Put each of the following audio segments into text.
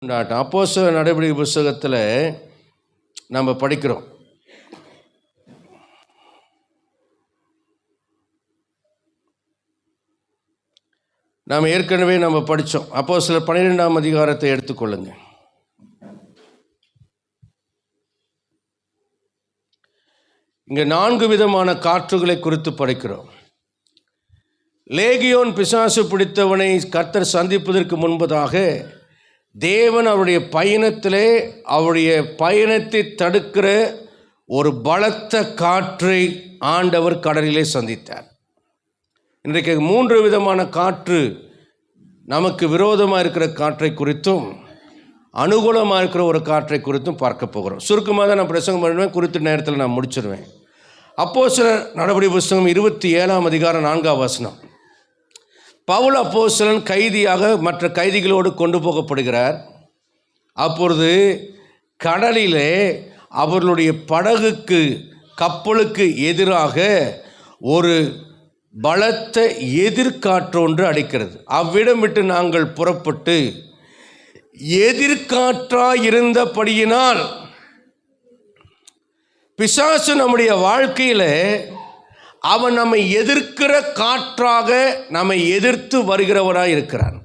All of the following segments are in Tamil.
அப்போஸ்தலர் நடவடிக்கை புஸ்தகத்தில் நம்ம படிக்கிறோம். நாம் ஏற்கனவே நம்ம படித்தோம். அப்போஸ்தலர் 12ஆம் அதிகாரத்தை எடுத்துக்கொள்ளுங்க. இங்கே 4 விதமான காற்றுகளை குறித்து படிக்கிறோம். லேகியோன் பிசாசு பிடித்தவனை கர்த்தர் சந்திப்பதற்கு முன்பதாக தேவன் அவருடைய பயணத்திலே அவருடைய பயணத்தை தடுக்கிற ஒரு பலத்த காற்றை ஆண்டவர் கடலிலே சந்தித்தார். இன்றைக்கு 3 விதமான காற்று, நமக்கு விரோதமாக இருக்கிற காற்றை குறித்தும் அனுகூலமாக இருக்கிற ஒரு காற்றை குறித்தும் பார்க்க போகிறோம். சுருக்கமாக தான் நான் பிரசங்கம் பண்ணுவேன், குறித்த நேரத்தில் நான் முடிச்சிடுவேன். அப்போஸ்தலர் நடவடிக்கை புஸ்தகம் 27ஆம் அதிகாரம் 4ஆம் வசனம். பவுல் அப்போஸ்தலன் கைதியாக மற்ற கைதிகளோடு கொண்டு போகப்படுகிறார். அப்பொழுது கடலிலே அவர்களுடைய படகுக்கு கப்பலுக்கு எதிராக ஒரு பலத்த எதிர்காற்று ஒன்று அடிக்கிறது. அவ்விடம் விட்டு நாங்கள் புறப்பட்டு எதிர்காற்றாய் இருந்தபடியினால் பிசாசு நம்முடைய வாழ்க்கையில் அவன் நம்மை எதிர்க்கிற காற்றாக நம்மை எதிர்த்து வருகிறவராக இருக்கிறான்.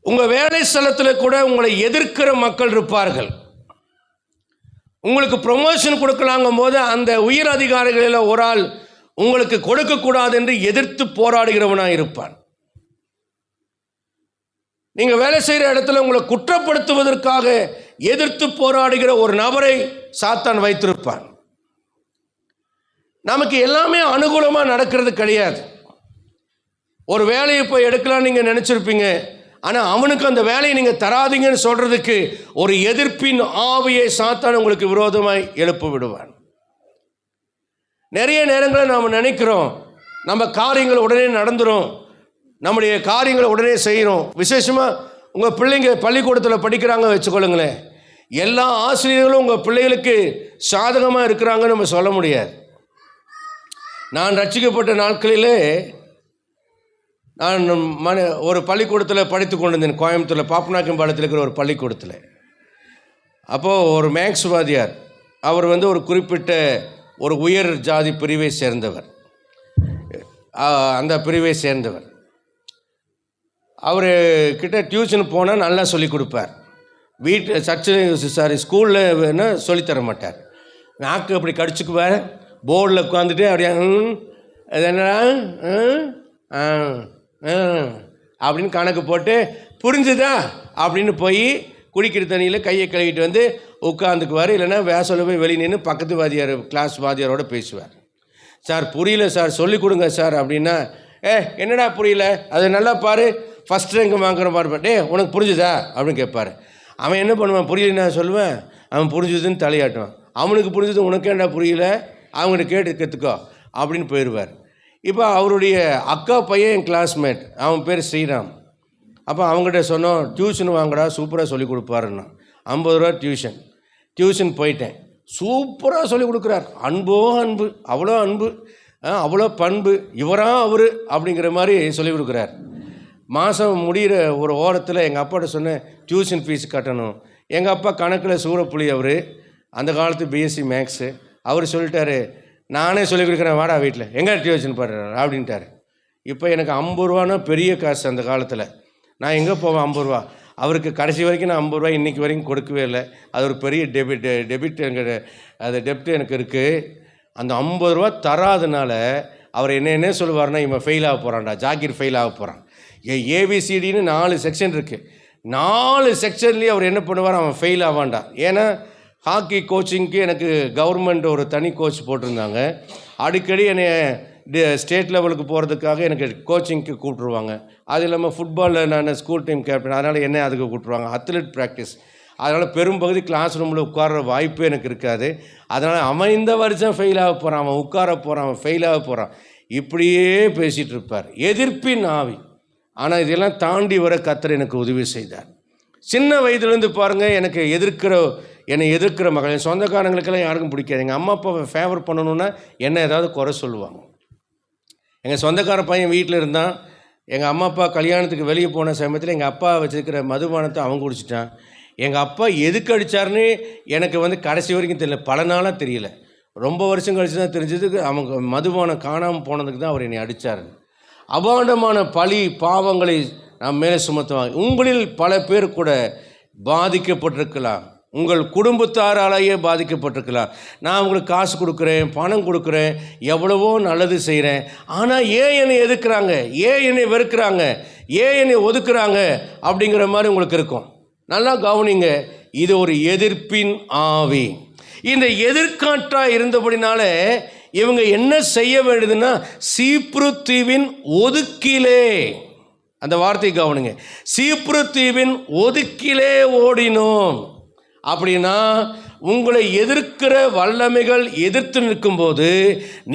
உங்கள் வேலை ஸ்தலத்தில் கூட உங்களை எதிர்க்கிற மக்கள் இருப்பார்கள். உங்களுக்கு ப்ரொமோஷன் கொடுக்கலாங்கும் போது அந்த உயர் அதிகாரிகளில் ஒரு ஆள் உங்களுக்கு கொடுக்கக்கூடாது என்று எதிர்த்து போராடுகிறவனாக இருப்பான். நீங்கள் வேலை செய்கிற இடத்துல உங்களை குற்றப்படுத்துவதற்காக எதிர்த்து போராடுகிற ஒரு நபரை சாத்தான் வைத்திருப்பான். நமக்கு எல்லாமே அனுகூலமாக நடக்கிறது கிடையாது. ஒரு வேலையை போய் எடுக்கலாம் நீங்கள் நினச்சிருப்பீங்க, ஆனால் அவனுக்கு அந்த வேலையை நீங்கள் தராதீங்கன்னு சொல்கிறதுக்கு ஒரு எதிர்ப்பின் ஆவியை சாத்தான் உங்களுக்கு விரோதமாய் எழுப்ப விடுவான். நிறைய நேரங்களில் நாம் நினைக்கிறோம் நம்ம காரியங்கள் உடனே நடந்துடும், நம்முடைய காரியங்களை உடனே செய்கிறோம். விசேஷமாக உங்கள் பிள்ளைங்க பள்ளிக்கூடத்தில் படிக்கிறாங்க வச்சுக்கொள்ளுங்களேன், எல்லா ஆசிரியர்களும் உங்கள் பிள்ளைகளுக்கு சாதகமாக இருக்கிறாங்கன்னு நம்ம சொல்ல முடியாது. நான் ரட்சிக்கப்பட்ட நாட்களிலே நான் ஒரு பள்ளிக்கூடத்தில் படித்து கொண்டு இருந்தேன். கோயம்புத்தூரில் பாப்பநாயக்கம்பாளையத்தில் இருக்கிற ஒரு பள்ளிக்கூடத்தில். அப்போது ஒரு மேக்ஸ் வாத்தியார், அவர் ஒரு குறிப்பிட்ட ஒரு உயர் ஜாதி பிரிவை சேர்ந்தவர், அந்த பிரிவை சேர்ந்தவர். அவர் கிட்ட டியூஷன் போனால் நல்லா சொல்லிக் கொடுப்பார். ஸ்கூலில் வேணால் சொல்லித்தர மாட்டார். நாக்கு அப்படி கடிச்சுக்குவார், போர்டில் உட்காந்துட்டு அப்படியே அது என்னடா அப்படின்னு கணக்கு போட்டு புரிஞ்சுதா அப்படின்னு போய் குடிக்கிற தண்ணியில் கையை கழுவிட்டு உட்காந்துக்குவார். இல்லைன்னா வேசல போய் வெளியே நின்று பக்கத்து வாத்தியார் கிளாஸ் வாத்தியாரோடு பேசுவார். சார் புரியல சார், சொல்லிக் கொடுங்க சார் அப்படின்னா, என்னடா புரியல, அது நல்லா பாரு, ஃபஸ்ட் ரேங்க் வாங்குற பாரு, உனக்கு புரிஞ்சுதா அப்படின்னு கேட்பார். அவன் என்ன பண்ணுவான், புரியல நான் சொல்லுவேன், அவன் புரிஞ்சுதுன்னு தலையாட்டுவான். அவனுக்கு புரிஞ்சது உனக்கு ஏன்டா புரியல, அவங்கள்ட்ட கேட்டு கற்றுக்கோ அப்படின்னு போயிடுவார். இப்போ அவருடைய அக்கா பையன் என் கிளாஸ்மேட், அவன் பேர் ஸ்ரீராம். அப்போ அவங்ககிட்ட சொன்னோம், டியூஷன் வாங்கடா, சூப்பராக சொல்லிக் கொடுப்பாருன்னா. 50 ரூபா டியூஷன் போயிட்டேன். சூப்பராக சொல்லிக் கொடுக்குறார், அன்போ அன்பு, அவ்வளோ அன்பு, அவ்வளோ பண்பு, அவர் அப்படிங்கிற மாதிரி சொல்லிக் கொடுக்குறார். மாதம் முடிகிற ஒரு ஓரத்தில் எங்கள் அப்பாட்ட சொன்னேன், டியூஷன் ஃபீஸ் கட்டணும். எங்கள் அப்பா கணக்கில் சூரப்புலி, அவர் அந்த காலத்து பிஎஸ்சி மேக்ஸு. அவர் சொல்லிட்டாரு, நானே சொல்லிக் கொடுக்குறேன், வாடா வீட்டில் எங்கே டியூஷன் பண்ணுறேன் அப்படின்ட்டார். இப்போ எனக்கு 50 ரூபானா பெரிய காசு அந்த காலத்தில். நான் எங்கே போவேன் 50 ரூபா? அவருக்கு கடைசி வரைக்கும் நான் 50 ரூபா இன்றைக்கி வரைக்கும் கொடுக்கவே இல்லை. அது ஒரு பெரிய டெபிட் எனக்கு, அது டெப்ட் எனக்கு இருக்குது. அந்த 50 ரூபா தராதனால அவர் என்ன சொல்லுவார்னா, இவன் ஃபெயில் ஆக போகிறான்டா, ஜாகிர் ஃபெயில் ஆக போகிறான். ஏபிசிடின்னு 4 செக்ஷன் இருக்குது. 4 செக்ஷன்லேயும் அவர் என்ன பண்ணுவார், அவன் ஃபெயில் ஆவான்டா. ஏன்னா ஹாக்கி கோச்சிங்க்கு எனக்கு கவர்மெண்ட் ஒரு தனி கோச் போட்டிருந்தாங்க. அடிக்கடி என்னை ஸ்டேட் லெவலுக்கு போகிறதுக்காக எனக்கு கோச்சிங்க்கு கூப்பிட்ருவாங்க. அது இல்லாமல் ஃபுட்பாலில் நான் ஸ்கூல் டீம் கேப்டன், அதனால் என்ன அதுக்கு கூப்பிட்ருவாங்க, அத்லெட் ப்ராக்டிஸ். அதனால் பெரும்பகுதி கிளாஸ் ரூமில் உட்கார்ற வாய்ப்பே எனக்கு இருக்காது. அதனால் அவன் இந்த வருஷம் ஃபெயில் ஆக போகிறான், அவன் உட்கார போகிறான், அவன் ஃபெயில் ஆக போகிறான், இப்படியே பேசிகிட்டு இருப்பார். எதிர்ப்பின் ஆவி. ஆனால் இதெல்லாம் தாண்டி வர கர்த்தர் எனக்கு உதவி செய்தார். சின்ன வயதுலேருந்து பாருங்கள், என்னை எதிர்க்கிற மகள், என் சொந்தக்காரங்களுக்கெல்லாம் யாருக்கும் பிடிக்காது. எங்கள் அம்மா அப்பாவை ஃபேவர் பண்ணணுன்னா என்ன ஏதாவது குறை சொல்லுவாங்க. எங்கள் சொந்தக்கார பையன் வீட்டில் இருந்தான், எங்கள் அம்மா அப்பா கல்யாணத்துக்கு வெளியே போன சமயத்தில் எங்கள் அப்பா வச்சுருக்கிற மதுபானத்தை அவன் குடிச்சிட்டான். எங்கள் அப்பா எதுக்கு அடித்தார்னு எனக்கு கடைசி வரைக்கும் தெரியல, பல நாளாக தெரியல. ரொம்ப வருஷம் கழிச்சு தான் தெரிஞ்சதுக்கு அவங்க மதுபானம் காணாமல் போனதுக்கு தான் அவர் என்னை அடித்தார். அபாண்டமான பழி பாவங்களை நாம் மேலே சுமத்துவாங்க. உங்களில் பல பேர் கூட பாதிக்கப்பட்டிருக்கலாம், உங்கள் குடும்பத்தாராலேயே பாதிக்கப்பட்டிருக்கலாம். நான் உங்களுக்கு காசு கொடுக்குறேன், பணம் கொடுக்குறேன், எவ்வளவோ நல்லது செய்கிறேன், ஆனால் ஏன் என்னை எதிர்க்கிறாங்க, ஏன் என்னை வெறுக்கிறாங்க, ஏன் என்னை ஒதுக்குறாங்க அப்படிங்கிற மாதிரி உங்களுக்கு இருக்கும். நல்லா கவனிங்க, இது ஒரு எதிர்ப்பின் ஆவி. இந்த எதிர்காற்றாக இருந்தபடினால இவங்க என்ன செய்ய வேண்டியதுன்னா, சீப்ரு தீவின் ஒதுக்கிலே, அந்த வார்த்தையை கவனிங்க, சீப்ரு தீவின் ஒதுக்கிலே ஓடினோம். அப்படின்னா உங்களை எதிர்க்கிற வல்லமைகள் எதிர்த்து நிற்கும்போது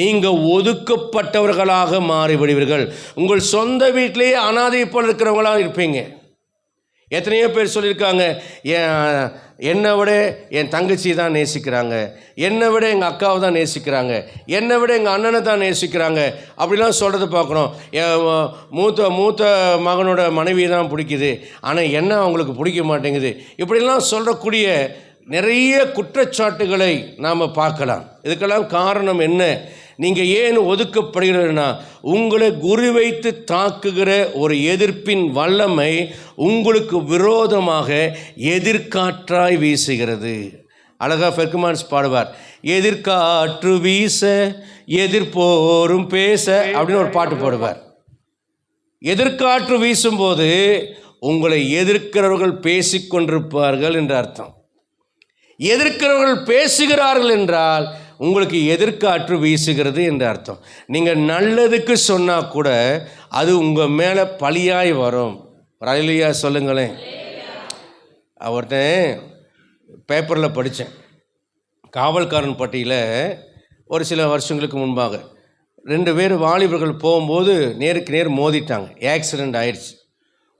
நீங்கள் ஒதுக்கப்பட்டவர்களாக மாறிவிடுவீர்கள். உங்கள் சொந்த வீட்டிலேயே அனாதை போல் இருக்கிறவங்களாக இருப்பீங்க. எத்தனையோ பேர் சொல்லியிருக்காங்க, என்னை விட என் தங்கச்சி தான் நேசிக்கிறாங்க, என்னை விட எங்கள் அக்காவை தான் நேசிக்கிறாங்க, என்னை விட எங்கள் அண்ணனை தான் நேசிக்கிறாங்க அப்படிலாம் சொல்கிறத பார்க்குறோம். என் மூத்த மகனோட மனைவியை தான் பிடிக்குது, ஆனால் என்ன அவங்களுக்கு பிடிக்க மாட்டேங்குது, இப்படிலாம் சொல்லக்கூடிய நிறைய குற்றச்சாட்டுகளை நாம் பார்க்கலாம். இதுக்கெல்லாம் காரணம் என்ன? நீங்கள் ஏன் ஒதுக்கப்படுகிறதுனா, உங்களை குறிவைத்து தாக்குகிற ஒரு எதிர்ப்பின் வல்லமை உங்களுக்கு விரோதமாக எதிர்காற்றாய் வீசுகிறது. அழகா பெர்க்மான்ஸ் பாடுவார், எதிர்காற்று வீச எதிர்ப்போரும் பேச அப்படின்னு ஒரு பாட்டு பாடுவார். எதிர்காற்று வீசும்போது உங்களை எதிர்க்கிறவர்கள் பேசிக்கொண்டிருப்பார்கள் என்று அர்த்தம். எதிர்க்கிறவர்கள் பேசுகிறார்கள் என்றால் உங்களுக்கு எதிர்காற்று வீசுகிறது என்று அர்த்தம். நீங்கள் நல்லதுக்கு சொன்னால் கூட அது உங்கள் மேலே பழியாய் வரும். ரயிலியா சொல்லுங்களேன். ஒருத்தன் பேப்பரில் படித்தேன், காவல்காரன் பட்டியில் ஒரு சில வருஷங்களுக்கு முன்பாக 2 பேர் வாலிபர்கள் போகும்போது நேருக்கு நேர் மோதிட்டாங்க, ஆக்சிடெண்ட் ஆயிடுச்சு.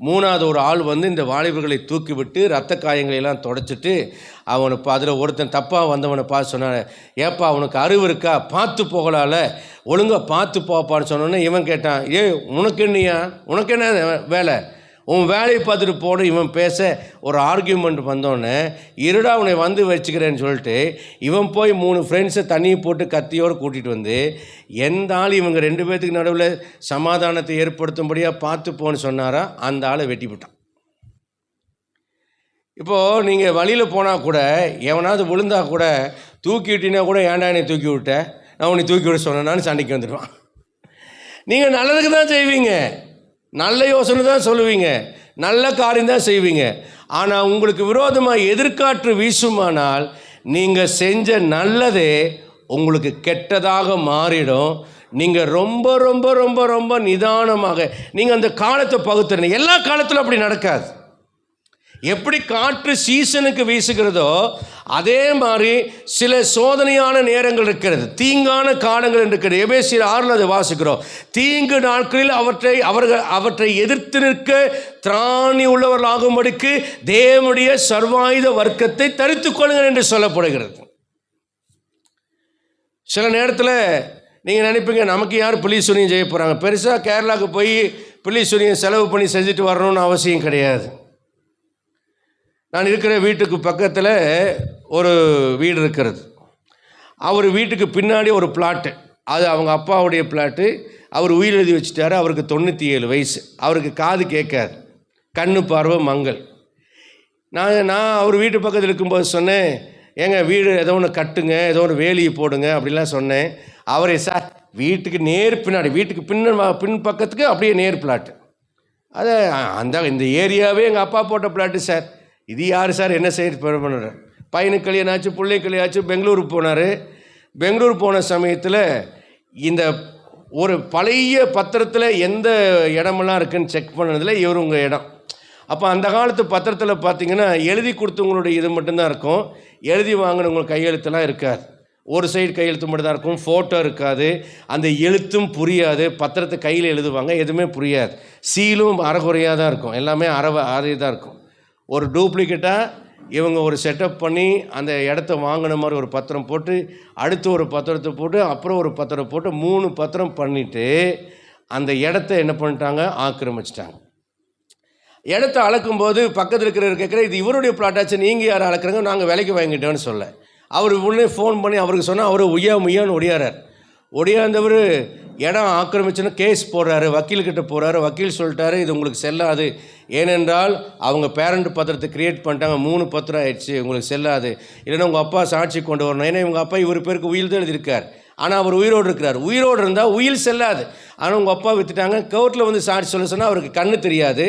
3வது ஒரு ஆள் இந்த வாலிபர்களை தூக்கி விட்டு ரத்த காயங்களை எல்லாம் தொடச்சிட்டு அவனுக்கு அதில் ஒருத்தன் தப்பாக வந்தவனை பார்த்து சொன்னான், ஏப்பா அவனுக்கு அறிவு இருக்கா, பார்த்து போகலால, ஒழுங்காக பார்த்து போப்பான்னு சொன்னோன்னே இவன் கேட்டான், உனக்கு என்ன வேலை, உன் வேலையை பார்த்துட்டு போன. இவன் பேச ஒரு ஆர்கியூமெண்ட் வந்தோடனே, இருடா உன்னை வச்சுக்கிறேன்னு சொல்லிட்டு இவன் போய் 3 ஃப்ரெண்ட்ஸை தண்ணியை போட்டு கத்தியோடு கூட்டிகிட்டு எந்த ஆள் இவங்க 2 பேர்த்துக்கு நடுவில் சமாதானத்தை ஏற்படுத்தும்படியாக பார்த்து போன்னு சொன்னாரா, அந்த ஆளை வெட்டிவிட்டான். இப்போது நீங்கள் வழியில் போனால் கூட எவனாவது விழுந்தா கூட தூக்கி விட்டினா கூட, ஏன்டா என்னை தூக்கி விட்ட, நான் உன்னை தூக்கி விட சொன்னேன்னு சண்டைக்கு வந்துடுவான். நீங்கள் நல்லதுக்கு தான் செய்வீங்க, நல்ல யோசனை தான் சொல்லுவீங்க, நல்ல காரியம் தான் செய்வீங்க. ஆனால் உங்களுக்கு விரோதமாக எதிர்காற்று வீசுமானால் நீங்கள் செஞ்ச நல்லதே உங்களுக்கு கெட்டதாக மாறிடும். நீங்கள் ரொம்ப ரொம்ப ரொம்ப ரொம்ப நிதானமாக நீங்கள் அந்த காலத்தை பகுத்துறீங்க. எல்லா காலத்திலும் அப்படி நடக்காது. எப்படி காற்று சீசனுக்கு வீசுகிறதோ அதே மாதிரி சில சோதனையான நேரங்கள் இருக்கிறது, தீங்கான காலங்கள் இருக்கிறது. எபேசியர் 6 அதை வாசிக்கிறோம். தீங்கு நாட்களில் அவற்றை எதிர்த்து நிற்க திராணி உள்ளவர்களாகும்படிக்கு தேவனுடைய சர்வாயுத வர்க்கத்தை தரித்துக் கொள்ளுங்கள் என்று சொல்லப்படுகிறது. சில நேரத்தில் நீங்கள் நினைப்பீங்க, நமக்கு யார் பில்லி சூனியம் செய்ய போகிறாங்க, பெருசாக கேரளாவுக்கு போய் பில்லி சூனியம் செலவு பண்ணி செஞ்சுட்டு வரணும்னு அவசியம் கிடையாது. நான் இருக்கிற வீட்டுக்கு பக்கத்தில் ஒரு வீடு இருக்கிறது. அவர் வீட்டுக்கு பின்னாடி ஒரு பிளாட்டு, அது அவங்க அப்பாவுடைய பிளாட்டு. அவர் உயிர் எழுதி வச்சுட்டாரு. அவருக்கு 97 வயசு. அவருக்கு காது கேட்காது, கண்ணு பார்வை மங்கல். நான் அவர் வீட்டு பக்கத்தில் இருக்கும்போது சொன்னேன், ஏங்க வீடு ஏதோ ஒன்று கட்டுங்க, ஏதோ ஒன்று வேலியை போடுங்க அப்படிலாம் சொன்னேன். அவரே, சார் வீட்டுக்கு நேர் பின்னாடி, வீட்டுக்கு பின் பக்கத்துக்கு அப்படியே நேர் பிளாட்டு, அது இந்த ஏரியாவே எங்கள் அப்பா போட்ட பிளாட்டு சார். இது யார் சார் என்ன செய்ய பண்ணுற, பையனுக்கு கல்யாணம் ஆச்சு, பிள்ளை கல்யாணம் ஆச்சு, பெங்களூருக்கு போனார். பெங்களூர் போன சமயத்தில் இந்த ஒரு பழைய பத்திரத்தில் எந்த இடமெல்லாம் இருக்குதுன்னு செக் பண்ணதில் இவர் உங்கள் இடம். அப்போ அந்த காலத்து பத்திரத்தில் பார்த்தீங்கன்னா எழுதி கொடுத்தவங்களுடைய இது மட்டும்தான் இருக்கும், எழுதி வாங்கினவங்களுக்கு கையெழுத்தெல்லாம் இருக்காது. ஒரு சைடு கையெழுத்து மட்டும் தான் இருக்கும், ஃபோட்டோ இருக்காது, அந்த எழுத்தும் புரியாது. பத்திரத்தை கையில் எழுதுவாங்க, எதுவுமே புரியாது. சீலும் அரைகுறையாக தான் இருக்கும், எல்லாமே அரை தான் இருக்கும். ஒரு டூப்ளிகேட்டாக இவங்க ஒரு செட்டப் பண்ணி அந்த இடத்த வாங்கின மாதிரி ஒரு பத்திரம் போட்டு, அடுத்து ஒரு பத்திரத்தை போட்டு, அப்புறம் ஒரு பத்திரம் போட்டு 3 பத்திரம் பண்ணிவிட்டு அந்த இடத்த என்ன பண்ணிட்டாங்க, ஆக்கிரமிச்சிட்டாங்க. இடத்த அளக்கும்போது பக்கத்தில் இருக்கிறவர் கேட்குற, இது இவருடைய பிளாட்டாச்சு, நீங்கள் யார் அளக்குறங்க, நாங்கள் விலைக்கு வாங்கிட்டோன்னு சொல்ல. அவர் உடனே ஃபோன் பண்ணி அவருக்கு சொன்னால் அவர் முய்யான்னு ஒடியாரார். ஒடியாந்தவர் இடம் ஆக்கிரமிச்சுன்னு கேஸ் போடுறாரு, வக்கீல்கிட்ட போகிறாரு. வக்கீல் சொல்லிட்டாரு, இது உங்களுக்கு செல்லாது, ஏனென்றால் அவங்க பேரண்ட் பத்திரத்தை க்ரியேட் பண்ணிட்டாங்க, 3 பத்திரம் ஆயிடுச்சு, உங்களுக்கு செல்லாது, இல்லைன்னா உங்கள் அப்பா சாட்சி கொண்டு வரணும். ஏன்னா இவங்க அப்பா இவர் பேருக்கு உயில் தான் எழுதியிருக்கார், ஆனால் அவர் உயிரோடு இருக்கிறார். உயிரோடு இருந்தால் உயில் செல்லாது. ஆனால் உங்கள் அப்பா விற்றுட்டாங்க. கோர்ட்டில் வந்து சாட்சி சொல்ல சொன்னால் அவருக்கு கண்ணு தெரியாது,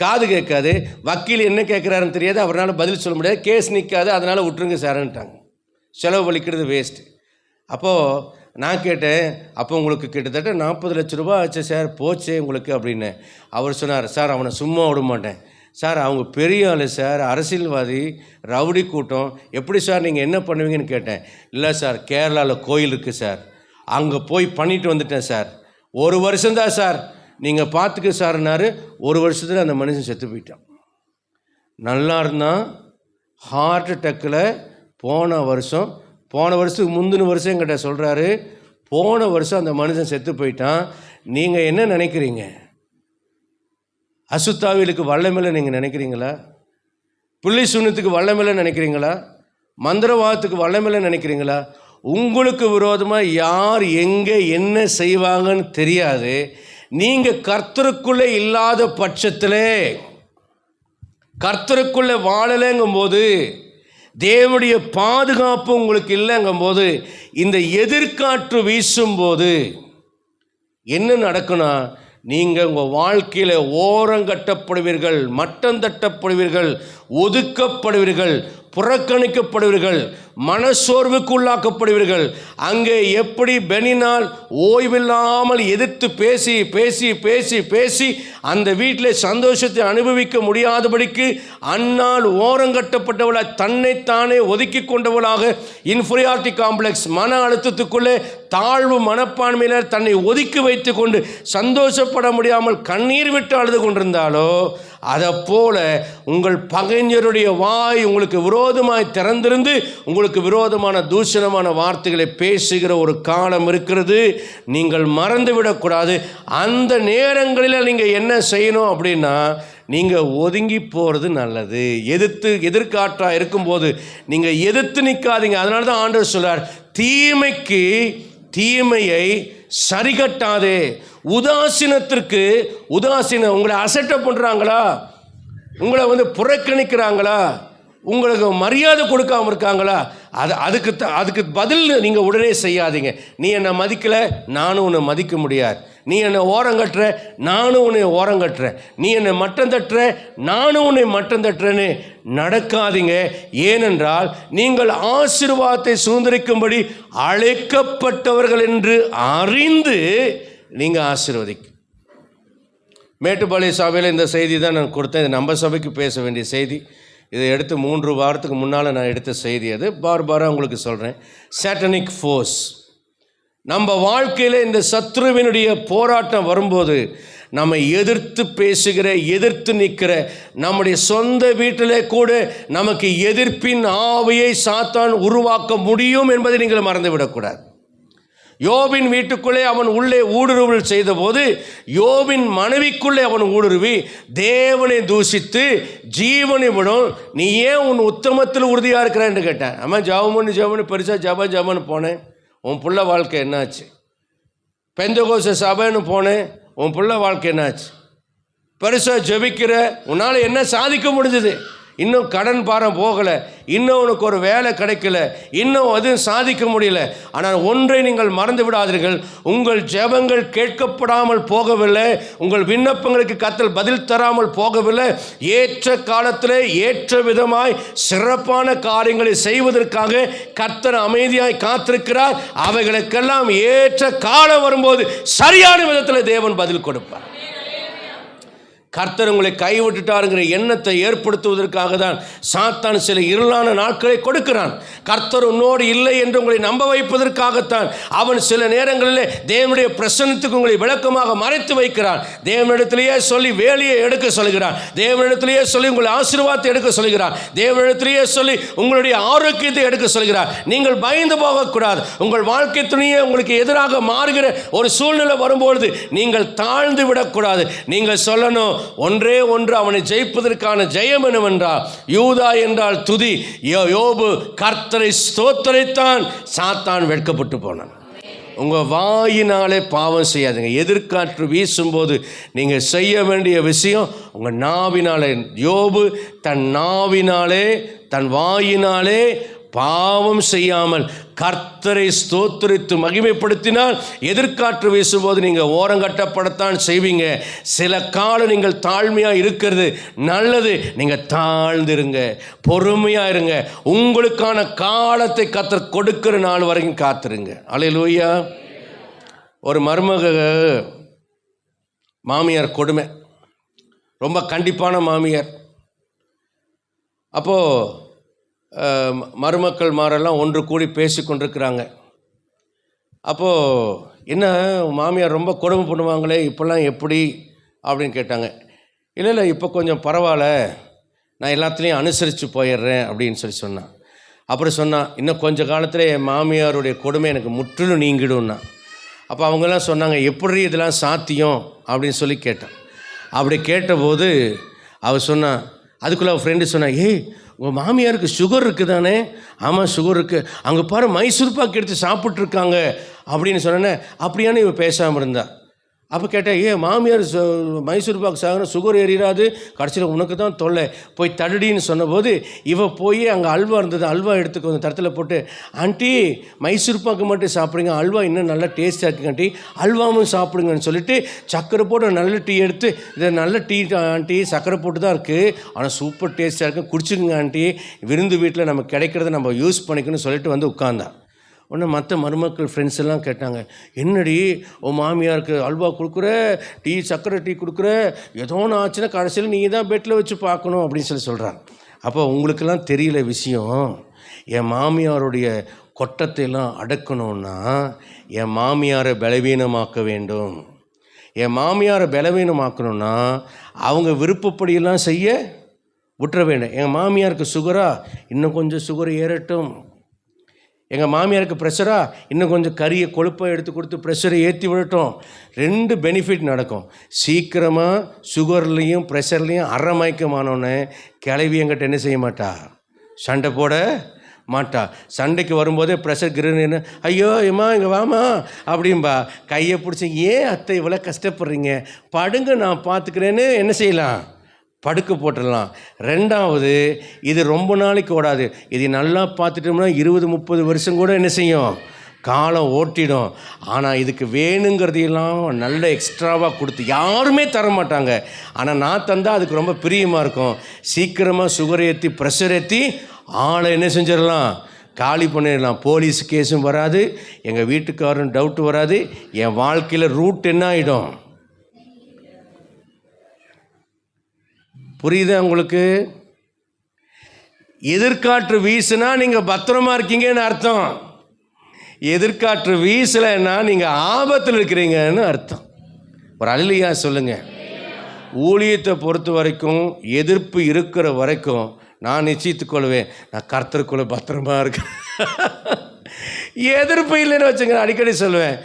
காது கேட்காது, வக்கீல் என்ன கேட்குறாருன்னு தெரியாது, அவரால் பதில் சொல்ல முடியாது, கேஸ் நிற்காது, அதனால் விட்டுருங்க சார்ன்ட்டாங்க. செலவு வலிக்கிறது வேஸ்ட்டு. அப்போது நான் கேட்டேன், அப்போ உங்களுக்கு கிட்டத்தட்ட 40 லட்ச ரூபா ஆச்சு சார், போச்சே உங்களுக்கு அப்படின்னு. அவர் சொன்னார், சார் அவனை சும்மா விட மாட்டேன் சார், அவங்க பெரிய ஆள் சார், அரசியல்வாதி, ரவுடி கூட்டம், எப்படி சார் நீங்கள் என்ன பண்ணுவீங்கன்னு கேட்டேன். இல்லை சார், கேரளாவில் கோயில் இருக்குது சார், அங்கே போய் பண்ணிட்டு வந்துட்டேன் சார், 1 வருஷம்தான் சார், நீங்கள் பார்த்துக்க சார்னாரு. 1 வருஷத்தில் அந்த மனுஷன் செத்து போயிட்டான். நல்லா இருந்தான், ஹார்ட் அட்டாக்கில் போன வருஷத்துக்கு முந்தின வருஷம் என்கிட்ட சொல்கிறாரு, போன வருஷம் அந்த மனுஷன் செத்து போயிட்டான். நீங்கள் என்ன நினைக்கிறீங்க? அசுத்தாவிலுக்கு வல்லமில்லை நீங்கள் நினைக்கிறீங்களா? புள்ளி சூன்யத்துக்கு வல்லமில்லை நினைக்கிறீங்களா? மந்திரவாதத்துக்கு வல்லமில்லை நினைக்கிறீங்களா? உங்களுக்கு விரோதமாக யார் எங்கே என்ன செய்வாங்கன்னு தெரியாது. நீங்கள் கர்த்தருக்குள்ளே இல்லாத பட்சத்திலே, கர்த்தருக்குள்ளே வாழலைங்கும்போது, தேவனுடைய பாதுகாப்பு உங்களுக்கு இல்லைங்கும்போது, இந்த எதிர்காற்று வீசும்போது என்ன நடக்குன்னா, நீங்கள் உங்கள் வாழ்க்கையில் ஓரங்கட்டப்படுவீர்கள், மட்டம் தட்டப்படுவீர்கள், ஒதுக்கப்படுவீர்கள், புறக்கணிக்கப்படுவீர்கள், மனசோர்வுக்கு உள்ளாக்கப்படுவீர்கள். அங்கே எப்படி பெனினால் ஓய்வில்லாமல் எதிர்த்து பேசி பேசி பேசி பேசி அந்த வீட்டில் சந்தோஷத்தை அனுபவிக்க முடியாதபடிக்கு அந்நாள் ஓரங்கட்டப்பட்டவளாக, தன்னைத்தானே ஒதுக்கி கொண்டவளாக, இன்ஃபீரியாரிட்டி காம்ப்ளெக்ஸ், மன அழுத்தத்துக்குள்ளே தாழ்வு மனப்பான்மையினர் தன்னை ஒதுக்கி வைத்து கொண்டு சந்தோஷப்பட முடியாமல் கண்ணீர் விட்டு அழுது கொண்டிருந்தாலோ, அதை போல உங்கள் பகைஞருடைய வாய் உங்களுக்கு விரோதமாய் திறந்திருந்து உங்களுக்கு விரோதமான தூஷணமான வார்த்தைகளை பேசுகிற ஒரு காலம் இருக்கிறது. நீங்கள் மறந்துவிடக்கூடாது. அந்த நேரங்களில் நீங்கள் என்ன செய்யணும் அப்படின்னா, நீங்கள் ஒதுங்கி போகிறது நல்லது. எதிர்காற்றாக இருக்கும்போது நீங்கள் எதிர்த்து நிற்காதீங்க. அதனால தான் ஆண்டவர் சொல்றார், தீமைக்கு தீமையை சரிகட்டாதே. உதாசீனம் உங்களை அசட்டை பண்ணுறாங்களா, உங்களை புறக்கணிக்கிறாங்களா, உங்களுக்கு மரியாதை கொடுக்காமல் இருக்காங்களா, அதுக்கு பதில் நீங்கள் உடனே செய்யாதீங்க. நீ என்னை மதிக்கலை, நானும் உன்னை மதிக்க முடியாது. நீ என்னை ஓரங்கட்டுற, நானும் உன்னை ஓரங்கட்டுறேன். நீ என்னை மட்டம் தட்டுற, நானும் உன்னை மட்டம் தட்டுறேன்னு நடக்காதீங்க. ஏனென்றால் நீங்கள் ஆசீர்வாதத்தை சுதந்திரிக்கும்படி அழைக்கப்பட்டவர்கள் என்று அறிந்து நீங்கள் ஆசீர்வதிக்க. மேட்டுப்பாளைய சபையில் இந்த செய்தி தான் நான் கொடுத்தேன். இது நம்ம சபைக்கு பேச வேண்டிய செய்தி. இதை எடுத்து 3 வாரத்துக்கு முன்னால் நான் எடுத்த செய்தி. அது பாராக உங்களுக்கு சொல்கிறேன். Satanic force. நம்ம வாழ்க்கையில் இந்த சத்ருவினுடைய போராட்டம் வரும்போது, நம்ம எதிர்த்து பேசுகிற, எதிர்த்து நிற்கிற, நம்முடைய சொந்த வீட்டிலே கூட நமக்கு எதிர்ப்பின் ஆவியை சாத்தான் உருவாக்க முடியும் என்பதை நீங்கள் மறந்துவிடக்கூடாது. யோபின் வீட்டுக்குள்ளே அவன் உள்ளே ஊடுருவல் செய்தபோது, யோபின் மனைவிக்குள்ளே அவன் ஊடுருவி தேவனை தூஷித்து ஜீவனை விடும், நீ ஏன் உன் உத்தமத்தில் உறுதியாக இருக்கிறான்னு கேட்டேன். அம்மா ஜபமன்னு பெருசாக ஜபன்னு போனேன், உன் புள்ள வாழ்க்கை என்னாச்சு? பெந்தகோஸ்தே சபைன்னு போனேன், உன் புள்ள வாழ்க்கை என்னாச்சு? பெருசாக ஜபிக்கிற, உன்னால் என்ன சாதிக்க முடிஞ்சது? இன்னும் கடன் பாரம் போகலை, இன்னும் உனக்கு ஒரு வேலை கிடைக்கல, இன்னும் அதுவும் சாதிக்க முடியல. ஆனால் ஒன்றை நீங்கள் மறந்து விடாதீர்கள், உங்கள் ஜெபங்கள் கேட்கப்படாமல் போகவில்லை, உங்கள் விண்ணப்பங்களுக்கு கர்த்தர் பதில் தராமல் போகவில்லை. ஏற்ற காலத்தில் ஏற்ற விதமாய் சிறப்பான காரியங்களை செய்வதற்காக கர்த்தர் அமைதியாய் காத்திருக்கிறார். அவைகளுக்கெல்லாம் ஏற்ற காலம் வரும்போது சரியான விதத்தில் தேவன் பதில் கொடுப்பார். கர்த்தர் உங்களை கைவிட்டுட்டாருங்கிற எண்ணத்தை ஏற்படுத்துவதற்காக தான் சாத்தான் சில இருளான நாட்களை கொடுக்கிறான். கர்த்தர் உன்னோடு இல்லை என்று உங்களை நம்ப வைப்பதற்காகத்தான் அவன் சில நேரங்களில் தேவனுடைய பிரசன்னத்துக்கு உங்களை விளக்கமாக மறைத்து வைக்கிறான். தேவனிடத்திலேயே சொல்லி வேலையை எடுக்க சொல்கிறான். தேவனிடத்திலேயே சொல்லி உங்களை ஆசீர்வாதத்தை எடுக்க சொல்கிறான். தேவனிடத்திலேயே சொல்லி உங்களுடைய ஆரோக்கியத்தை எடுக்க சொல்கிறார். நீங்கள் பயந்து போகக்கூடாது. உங்கள் வாழ்க்கை துணையே உங்களுக்கு எதிராக மாறுகிற ஒரு சூழ்நிலை வரும்பொழுது நீங்கள் தாழ்ந்து விடக்கூடாது. நீங்கள் சொல்லணும், ஒன்றே ஒன்று அவனை ஜெயிப்பதற்கான ஜெயம் என்னவென்றால், யூதா என்றால் துதி, யோபு கர்த்தரை ஸ்தோத்தரித்தான், சாத்தான் வெட்கப்பட்டு போனான். உங்கள் வாயினாலே பாவம் செய்யாதுங்க. எதிர்காற்று வீசும்போது நீங்கள் செய்ய வேண்டிய விஷயம் உங்கள் நாவினாலே. யோபு தன் நாவினாலே தன் வாயினாலே பாவம் செய்யாமல் கர்த்தரை ஸ்தோத்திரித்து மகிமைப்படுத்தினால் எதிர்காற்று வீசும்போது நீங்கள் ஓரங்கட்டப்படத்தான் செய்வீங்க. சில காலம் நீங்கள் தாழ்மையாக இருக்கிறது நல்லது. நீங்கள் தாழ்ந்திருங்க, பொறுமையாக இருங்க. உங்களுக்கான காலத்தை கர்த்தர் கொடுக்கிற நாள் வரைக்கும் காத்துருங்க. அல்லேலூயா. ஒரு மருமக மாமியார் கொடுமை, ரொம்ப கண்டிப்பான மாமியார். அப்போது மருமக்கள் மாரெல்லாம் ஒன்று கூடி பேசி கொண்டிருக்கிறாங்க. அப்போது என்ன மாமியார் ரொம்ப கொடுமை பண்ணுவாங்களே, இப்போல்லாம் எப்படி அப்படின்னு கேட்டாங்க. இல்லை இப்போ கொஞ்சம் பரவாயில்ல, நான் எல்லாத்துலேயும் அனுசரித்து போயிடுறேன் அப்படின்னு சொன்னான். அப்புறம் சொன்னான், இன்னும் கொஞ்சம் காலத்தில் என் மாமியாருடைய கொடுமை எனக்கு முற்றிலும் நீங்கிடும்னா. அப்போ அவங்கெல்லாம் சொன்னாங்க, எப்படி இதெல்லாம் சாத்தியம் அப்படின்னு சொல்லி கேட்டான். அப்படி கேட்டபோது அவள் சொன்னான், அதுக்குள்ளே அவள் ஃப்ரெண்டு சொன்னான், ஏய் உங்கள் மாமியாருக்கு சுகர் இருக்குது தானே? ஆமாம் சுகர் இருக்குது. அங்கே பாரு மைசூர் பாக்கு எடுத்து சாப்பிட்ருக்காங்க அப்படின்னு சொன்னேன்னே. அப்படியானு இவன் பேசாமல் இருந்தா. அப்போ கேட்டேன், மாமியார் மைசூர் பாக்கு சாப்பிட்ற சுகர் ஏறிடாது, கடைசியில் உனக்கு தான் தொல்லை, போய் தடுடின்னு சொன்னபோது இவ போய் அங்கே அல்வா இருந்தது, அல்வா எடுத்து கொஞ்சம் தரத்தில் போட்டு, ஆண்டி மைசூர் பாக்கு மட்டும் சாப்பிடுங்க, அல்வா இன்னும் நல்லா டேஸ்ட்டாக இருக்குங்க ஆண்டி, அல்வாவும் சாப்பிடுங்கன்னு சொல்லிட்டு சக்கரை போட்டு நல்ல டீ எடுத்து, இதை நல்ல டீ ஆண்டி, சக்கரை போட்டு தான் இருக்குது, ஆனால் சூப்பர் டேஸ்ட்டாக இருக்குது, குடிச்சுக்குங்க ஆண்டி, விருந்து வீட்டில் நம்ம கிடைக்கிறத நம்ம யூஸ் பண்ணிக்கணும்னு சொல்லிட்டு வந்து உட்காந்தான். உடனே மற்ற மருமக்கள் ஃப்ரெண்ட்ஸ் எல்லாம் கேட்டாங்க, என்னடி உன் மாமியாருக்கு அல்வா கொடுக்குற, டீ சக்கரை டீ கொடுக்குற, ஏதோ ஒன்று ஆச்சுன்னா கடைசியில் நீங்கள் தான் பெட்டில் வச்சு பார்க்கணும் அப்படின்னு சொல்கிறாங்க. அப்போ உங்களுக்கெல்லாம் தெரியல விஷயம், என் மாமியாருடைய கொட்டத்தையெல்லாம் அடக்கணும்னா என் மாமியாரை பலவீனமாக்க வேண்டும். என் மாமியாரை பலவீனமாக்கணும்னா அவங்க விருப்பப்படியெல்லாம் செய்ய விட்டுற வேண்டும். எங்கள் மாமியாருக்கு சுகரா, இன்னும் கொஞ்சம் சுகர் ஏறட்டும். எங்கள் மாமியாருக்கு ப்ரெஷரா, இன்னும் கொஞ்சம் கறியை கொழுப்பை எடுத்து கொடுத்து ப்ரெஷரை ஏற்றி விடட்டும். 2 பெனிஃபிட் நடக்கும். சீக்கிரமாக சுகர்லேயும் ப்ரெஷர்லேயும் அறமயக்கமானோன்னே கிளவி என்கிட்ட என்ன செய்ய மாட்டா, சண்டை போட மாட்டா. சண்டைக்கு வரும்போதே ப்ரெஷர் கிருன்னு, ஐயோ ஏம்மா இங்கே வாமா அப்படின்பா. கையை பிடிச்சி, ஏன் அத்தை இவ்வளோ கஷ்டப்படுறீங்க, படுங்க நான் பார்த்துக்கிறேன்னு என்ன செய்யலாம், படுக்க போட்டுடலாம். 2வது, இது ரொம்ப நாளைக்கு ஓடாது. இது நல்லா பார்த்துட்டோம்னா 20-30 வருஷம் கூட என்ன செய்யும், காலம் ஓட்டிடும். ஆனால் இதுக்கு வேணுங்கிறதையெல்லாம் நல்ல எக்ஸ்ட்ராவாக கொடுத்து யாருமே தர மாட்டாங்க. ஆனால் நான் தந்தால் அதுக்கு ரொம்ப பிரியமாக இருக்கும். சீக்கிரமாக சுகர் ஏற்றி ப்ரெஷர் ஏற்றி ஆளை என்ன செஞ்சிடலாம், காலி பண்ணிடலாம். போலீஸ் கேஸும் வராது, எங்கள் வீட்டுக்காரரும் டவுட்டு வராது, என் வாழ்க்கையில் ரூட் என்ன ஆகிடும். புரியுதா உங்களுக்கு? எதிர்காற்று வீசுனா நீங்கள் பத்திரமா இருக்கீங்கன்னு அர்த்தம். எதிர்காற்று வீசலைன்னா நீங்கள் ஆபத்தில் இருக்கிறீங்கன்னு அர்த்தம். ஒரு அல்லேலூயா சொல்லுங்க. ஊழியத்தை பொறுத்த வரைக்கும் எதிர்ப்பு இருக்கிற வரைக்கும் நான் நிச்சயித்துக் கொள்வேன், நான் கர்த்தருக்குள்ள பத்திரமா இருக்கேன். எதிர்ப்பு இல்லைன்னு வச்சுங்க, அடிக்கடி சொல்லுவேன்,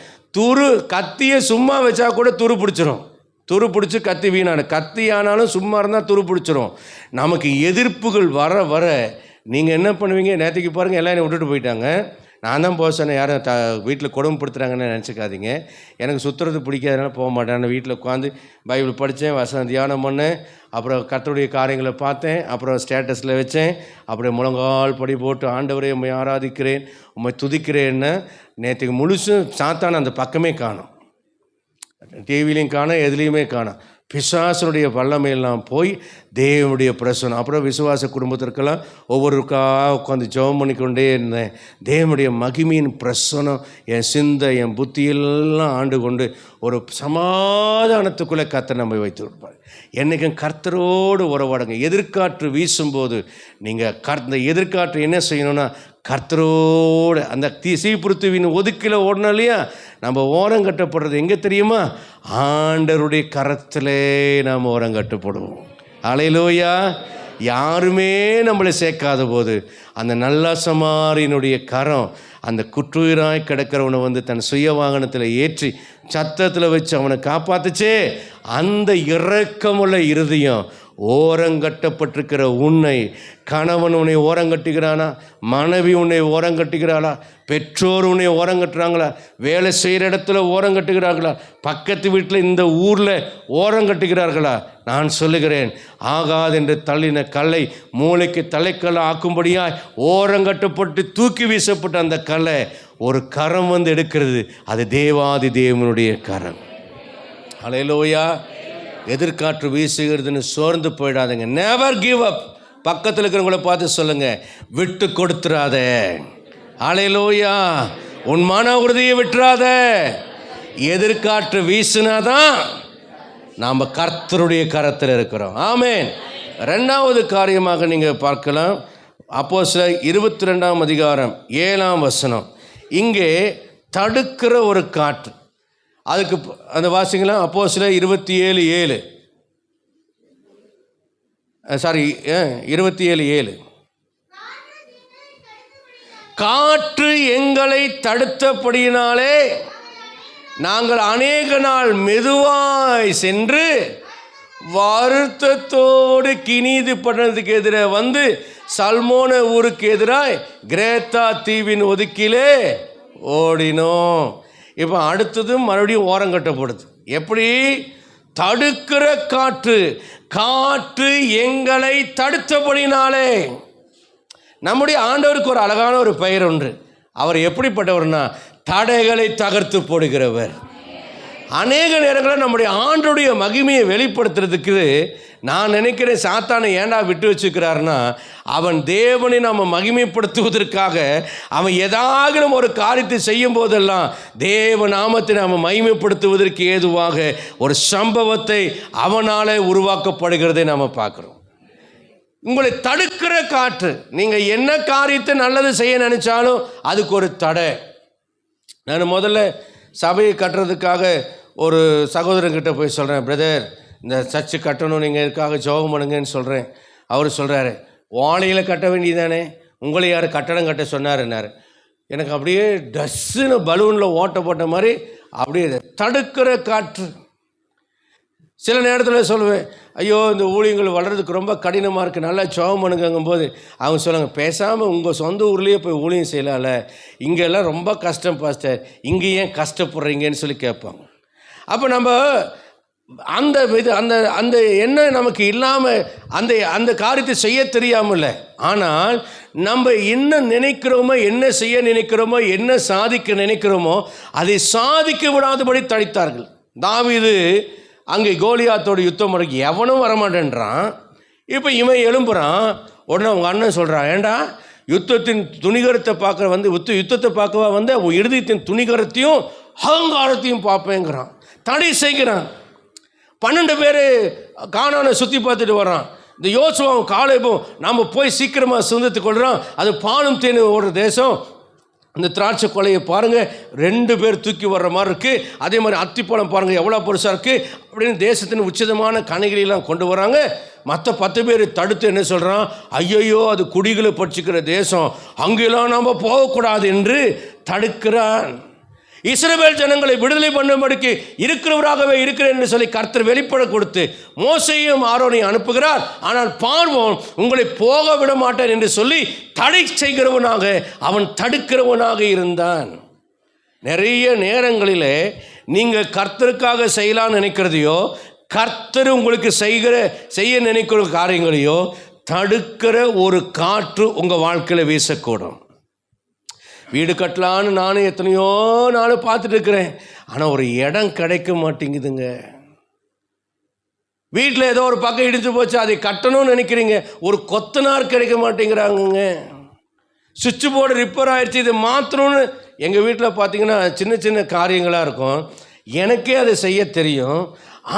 கத்தியை சும்மா வச்சா கூட துரு பிடிச்சிரும். துரு பிடிச்சி கத்தி வீணான, கத்தி ஆனாலும் சும்மா இருந்தால் துரு பிடிச்சிரும். நமக்கு எதிர்ப்புகள் வர வர நீங்கள் என்ன பண்ணுவீங்க? நேற்றுக்கு பாருங்கள், எல்லாம் என்னை விட்டுட்டு போயிட்டாங்க. நான் தான் போக சொன்னேன், யாரும் வீட்டில் கொடுமைப்படுத்துகிறாங்கன்னு நினச்சிக்காதீங்க. எனக்கு சுற்றுறது பிடிக்காதனால போக மாட்டேன். நான் வீட்டில் உட்காந்து பைபிள் படித்தேன், வசனம் தியானம் பண்ணேன், அப்புறம் கர்த்தருடைய காரியங்களை பார்த்தேன், அப்புறம் ஸ்டேட்டஸில் வச்சேன், அப்புறம் முழங்கால் படி போட்டு ஆண்டவரே உம்மை ஆராதிக்கிறேன், உம்மை துதிக்கிறேன்னு. நேற்றுக்கு முழுசும் சாத்தான அந்த பக்கமே காணும், டிவிலையும் காணும், எதுலேயுமே காணும். பிசாசனுடைய வல்லமையெல்லாம் போய் தேவனுடைய பிரசனம். அப்புறம் விசுவாச குடும்பத்திற்கெல்லாம் ஒவ்வொருக்கா உட்காந்து ஜெபம் பண்ணிக்கொண்டே இருந்தேன். தேவனுடைய மகிமையின் பிரசனம் என் சிந்தை என் புத்தியெல்லாம் ஆண்டு கொண்டு ஒரு சமாதானத்துக்குள்ளே கர்த்தர் நம்மை வைத்து விடுப்பார். என்றைக்கும் கர்த்தரோடு உறவாடுங்க. எதிர்காற்று வீசும்போது நீங்கள் இந்த எதிர்காற்று என்ன செய்யணும்னா கர்த்தரோடு அந்த சீப்புருத்துவின் ஒதுக்கில் ஓடணும் இல்லையா, நம்ம ஓரம் கட்டப்படுறது எங்கே தெரியுமா? ஆண்டவருடைய கரத்திலே நாம் ஓரம் கட்டப்படுவோம். அல்லேலூயா. யாருமே நம்மளை சேர்க்காத போது அந்த நல்ல சமாரியனுடைய கரம் அந்த குற்றுயிராய் கிடக்கிறவனை வந்து தன் சுய வாகனத்தில் ஏற்றி சத்தத்தில் வச்சு அவனை காப்பாத்துச்சே. அந்த இரக்கமுள்ள இருதயம் ஓரங்கட்டப்பட்டிருக்கிற உன்னை, கணவன் உன்னை ஓரங்கட்டுகிறானா, மனைவி உன்னை ஓரங்கட்டுகிறாளா, பெற்றோர் உன்னை ஓரங்கட்டுறாங்களா, வேலை செய்கிற இடத்துல ஓரங்கட்டுகிறார்களா, பக்கத்து வீட்டில் இந்த ஊரில் ஓரங்கட்டுகிறார்களா? நான் சொல்லுகிறேன், ஆகாது என்று தள்ளின கல்லை மூளைக்கு தலைக்கல்லை ஆக்கும்படியாய் ஓரங்கட்டப்பட்டு தூக்கி வீசப்பட்ட அந்த கல்லை ஒரு கரம் வந்து எடுக்கிறது. அது தேவாதி தேவனுடைய கரம். அல்லேலூயா. எதிர்காற்று வீசுகிறதுன்னு சோர்ந்து போயிடாதுங்க. Never give up. பக்கத்தில் இருக்கிறவங்கள பார்த்து சொல்லுங்க, விட்டு கொடுத்துறாத. அல்லேலூயா. உன் மன உறுதியை விட்டுறாத. எதிர்காற்று வீசினாதான் நாம் கர்த்தருடைய கரத்தில் இருக்கிறோம். ஆமென். ரெண்டாவது காரியமாக நீங்கள் பார்க்கலாம், அப்போஸ்தலர் 22ஆம் அதிகாரம் 7ஆம் வசனம். இங்கே தடுக்கிற ஒரு காற்று. அதுக்கு அந்த வாசிங்களா, அப்போஸ்தலர் 27:7. சாரி 27:7. காற்று எங்களை தடுத்தபடியினாலே நாங்கள் அநேக நாள் மெதுவாய் சென்று வருத்தத்தோடு கினீது பட்டணத்துக்கு எதிராக வந்து சல்மோன ஊருக்கு எதிராய் கிரேத்தா தீவின் ஒதுக்கிலே ஓடினோம். இப்போ அடுத்ததும் மறுபடியும் ஓரம் கட்டப்படுது. எப்படி? தடுக்கிற காற்று. காற்று எங்களை தடுத்தபடினாலே. நம்முடைய ஆண்டவருக்கு ஒரு அழகான ஒரு பெயர் ஒன்று. அவர் எப்படிப்பட்டவர்னா தடைகளை தகர்த்து போடுகிறவர். அநேக நேரங்களில் நம்முடைய ஆண்டோடைய மகிமையை வெளிப்படுத்துறதுக்கு நான் நினைக்கிறேன், சாத்தானை ஏண்டா விட்டு வச்சுக்கிறாருன்னா, அவன் தேவனை நாம் மகிமைப்படுத்துவதற்காக அவன் ஏதாவது ஒரு காரியத்தை செய்யும் போதெல்லாம் தேவ நாமத்தை நாம் மகிமைப்படுத்துவதற்கு ஏதுவாக ஒரு சம்பவத்தை அவனாலே உருவாக்கப்படுகிறதை நாம் பார்க்குறோம். உங்களை தடுக்கிற காற்று. நீங்கள் என்ன காரியத்தை நல்லது செய்ய நினைச்சாலும் அதுக்கு ஒரு தடை. நான் முதல்ல சபையை கட்டுறதுக்காக ஒரு சகோதரங்கிட்ட போய் சொல்கிறேன், பிரதர் இந்த சர்ச்சு கட்டணும், நீங்கள் இதுக்காக ஜெபம் பண்ணுங்கன்னு சொல்கிறேன். அவர் சொல்கிறாரு, வாழையில் கட்ட வேண்டியதானே, உங்களை யார் கட்டடம் கட்ட சொன்னாருன்னாரு. எனக்கு அப்படியே டஸ்ஸுன்னு பலூனில் ஓட்ட போட்ட மாதிரி அப்படியே தடுக்கிற காற்று. சில நேரத்தில் சொல்லுவேன், ஐயோ இந்த ஊழியங்கள் வளர்கிறதுக்கு ரொம்ப கடினமாக இருக்குது, நல்லா ஜெபம் பண்ணுங்கும்போது அவங்க சொல்லுவாங்க, பேசாமல் உங்கள் சொந்த ஊர்லேயே போய் ஊழியம் செய்யலாம்ல, இங்கெல்லாம் ரொம்ப கஷ்டம் பாஸ்டர், இங்கே ஏன் கஷ்டப்படுறீங்கன்னு சொல்லி கேட்பாங்க. அப்போ நம்ம அந்த இது அந்த அந்த எண்ணம் நமக்கு இல்லாமல் அந்த காரியத்தை செய்ய தெரியாமல், ஆனால் நம்ம என்ன நினைக்கிறோமோ, என்ன செய்ய நினைக்கிறோமோ, என்ன சாதிக்க நினைக்கிறோமோ அதை சாதிக்க விடாதபடி தடுத்தார்கள். தாவீது அங்கே கோலியாத்தோடு யுத்தம் முறைக்கு எவனும் வரமாட்டேன்றான். இப்போ இவன் எழும்புறான். உடனே அவங்க அண்ணன் சொல்கிறான், ஏண்டா யுத்தத்தின் துணிகரத்தை பார்க்குற வந்து யுத்தத்தை பார்க்கவா வந்து இருதயத்தின் துணிகரத்தையும் அகங்காரத்தையும் பார்ப்பேங்கிறான். தடை செய்கிறான். 12 பேர் கானானை சுற்றி பார்த்துட்டு வரான். இந்த யோசுவாவும் காலேபும் நாம் போய் சீக்கிரமாக சுதந்திரத்துக் கொள்கிறான். அது பாலும் தேனு ஓடுற தேசம். இந்த திராட்சை கொலையை பாருங்கள், 2 பேர் தூக்கி வர்ற மாதிரி இருக்குது. அதே மாதிரி அத்திப்பழம் பாருங்கள் எவ்வளோ பெருசாக இருக்குது அப்படின்னு தேசத்தின் உச்சிதமான கனிகளெல்லாம் கொண்டு வராங்க. மற்ற 10 பேர் தடுத்து என்ன சொல்கிறான், ஐயையோ அது குடிகளை பட்சிக்கிற தேசம், அங்கெல்லாம் நாம் போகக்கூடாது என்று தடுக்கிறான். இஸ்ரவேல் ஜனங்களை விடுதலை பண்ணும்படிக்கு இருக்கிறவராகவே இருக்கிறேன் என்று சொல்லி கர்த்தர் வெளிப்பட கொடுத்து மோசேயும் ஆரோனையும் அனுப்புகிறார். ஆனால் பார்வோன் உங்களை போக விட மாட்டேன் என்று சொல்லி தடை செய்கிறவனாக, அவன் தடுக்கிறவனாக இருந்தான். நிறைய நேரங்களில் நீங்கள் கர்த்தருக்காக செய்யலான்னு நினைக்கிறதையோ, கர்த்தர் உங்களுக்கு செய்ய நினைக்கிற காரியங்களையோ தடுக்கிற ஒரு காற்று உங்கள் வாழ்க்கையில் வீசக்கூடும். வீடு கட்டலான்னு நானும் எத்தனையோ நாள் பார்த்துட்டு இருக்கிறேன், ஆனால் ஒரு இடம் கிடைக்க மாட்டேங்குதுங்க. வீட்டில் ஏதோ ஒரு பக்கம் இடிஞ்சு போச்சு, அதை கட்டணும்னு நினைக்கிறீங்க, ஒரு கொத்தனார் கிடைக்க மாட்டேங்கிறாங்கங்க. சுவிட்ச் போர்டு ரிப்பேர் ஆகிடுச்சு, இது மாற்றணும்னு. எங்கள் வீட்டில் பார்த்தீங்கன்னா சின்ன சின்ன காரியங்களாக இருக்கும், எனக்கே அதை செய்ய தெரியும்,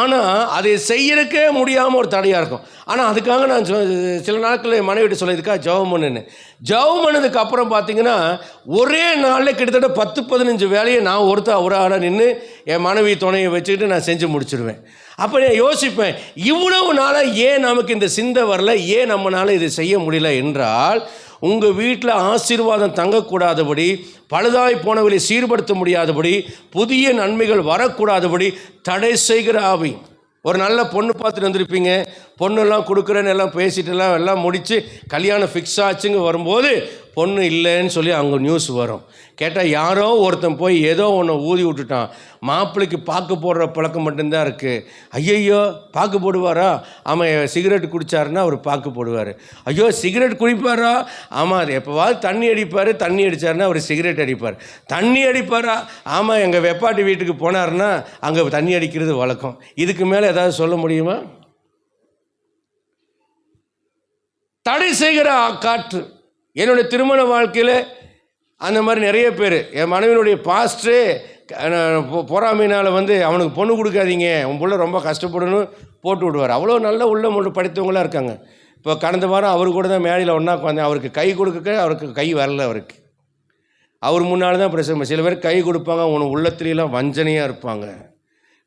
ஆனால் அதை செய்யறதுக்கே முடியாமல் ஒரு தடையாக இருக்கும். ஆனால் அதுக்காக நான் சில நாட்களில் என் மனைவிட்டு சொல்ல, இதுக்காக ஜெபம் பண்ணுன்னு. ஜெபம் பண்ணதுக்கு அப்புறம் பார்த்தீங்கன்னா ஒரே நாளில் கிட்டத்தட்ட 10-15 வேலையை நான் ஒரு ஆளாக நின்று என் மனைவி துணையை வச்சுக்கிட்டு நான் செஞ்சு முடிச்சிடுவேன். அப்போ நான் யோசிப்பேன், இவ்வளவு நாளாக ஏன் நமக்கு இந்த சிந்தை வரல, ஏன் நம்மளால் இதை செய்ய முடியல என்றால், உங்கள் வீட்டில் ஆசீர்வாதம் தங்கக்கூடாதபடி, பழுதாய் போனவர்களை சீர்படுத்த முடியாதபடி, புதிய நன்மைகள் வரக்கூடாதபடி தடை செய்கிற ஆவி. ஒரு நல்ல பொண்ணு பார்த்துட்டு வந்திருப்பீங்க, பொண்ணெல்லாம் கொடுக்குறேன்னு எல்லாம் பேசிட்டு எல்லாம் முடித்து கல்யாணம் ஃபிக்ஸ் ஆச்சுங்க வரும்போது பொண்ணு இல்லைன்னு சொல்லி அவங்க நியூஸ் வரும். கேட்டால் யாரோ ஒருத்தன் போய் ஏதோ ஒன்று ஊதி விட்டுட்டான், மாப்பிள்ளைக்கு பாக்கு போடுற பழக்கம் மட்டும்தான் இருக்குது. ஐயையோ பாக்கு போடுவாரா? ஆமாம், சிகரெட் குடித்தாருன்னா அவர் பாக்கு போடுவார். ஐயோ சிகரெட் குடிப்பாரா? ஆமாம், அது எப்போவாது தண்ணி அடிப்பார், தண்ணி அடித்தாருன்னா அவர் சிகரெட் அடிப்பார். தண்ணி அடிப்பாரா? ஆமாம், எங்கள் வெப்பாட்டி வீட்டுக்கு போனார்னா அங்கே தண்ணி அடிக்கிறது வழக்கம். இதுக்கு மேலே ஏதாவது சொல்ல முடியுமா? தடை செய்கிற காற்று. என்னுடைய திருமண வாழ்க்கையில் அந்த மாதிரி நிறைய பேர், என் மனைவினுடைய பாஸ்டரே பொறாமையினால் அவனுக்கு பொண்ணு கொடுக்காதீங்க, உன் பிள்ளை ரொம்ப கஷ்டப்படணும் போட்டு விடுவார். அவ்வளோ நல்ல உள்ள படித்தவங்களாம் இருக்காங்க. இப்போ கடந்த வாரம் அவர் கூட தான் மேடையில் ஒன்றா உட்காந்து அவருக்கு கை கொடுக்க அவருக்கு கை வரல. அவர் முன்னால் தான் பிரச்சனை. சில பேர் கை கொடுப்பாங்க, உனக்கு உள்ளத்துலாம் வஞ்சனையாக இருப்பாங்க.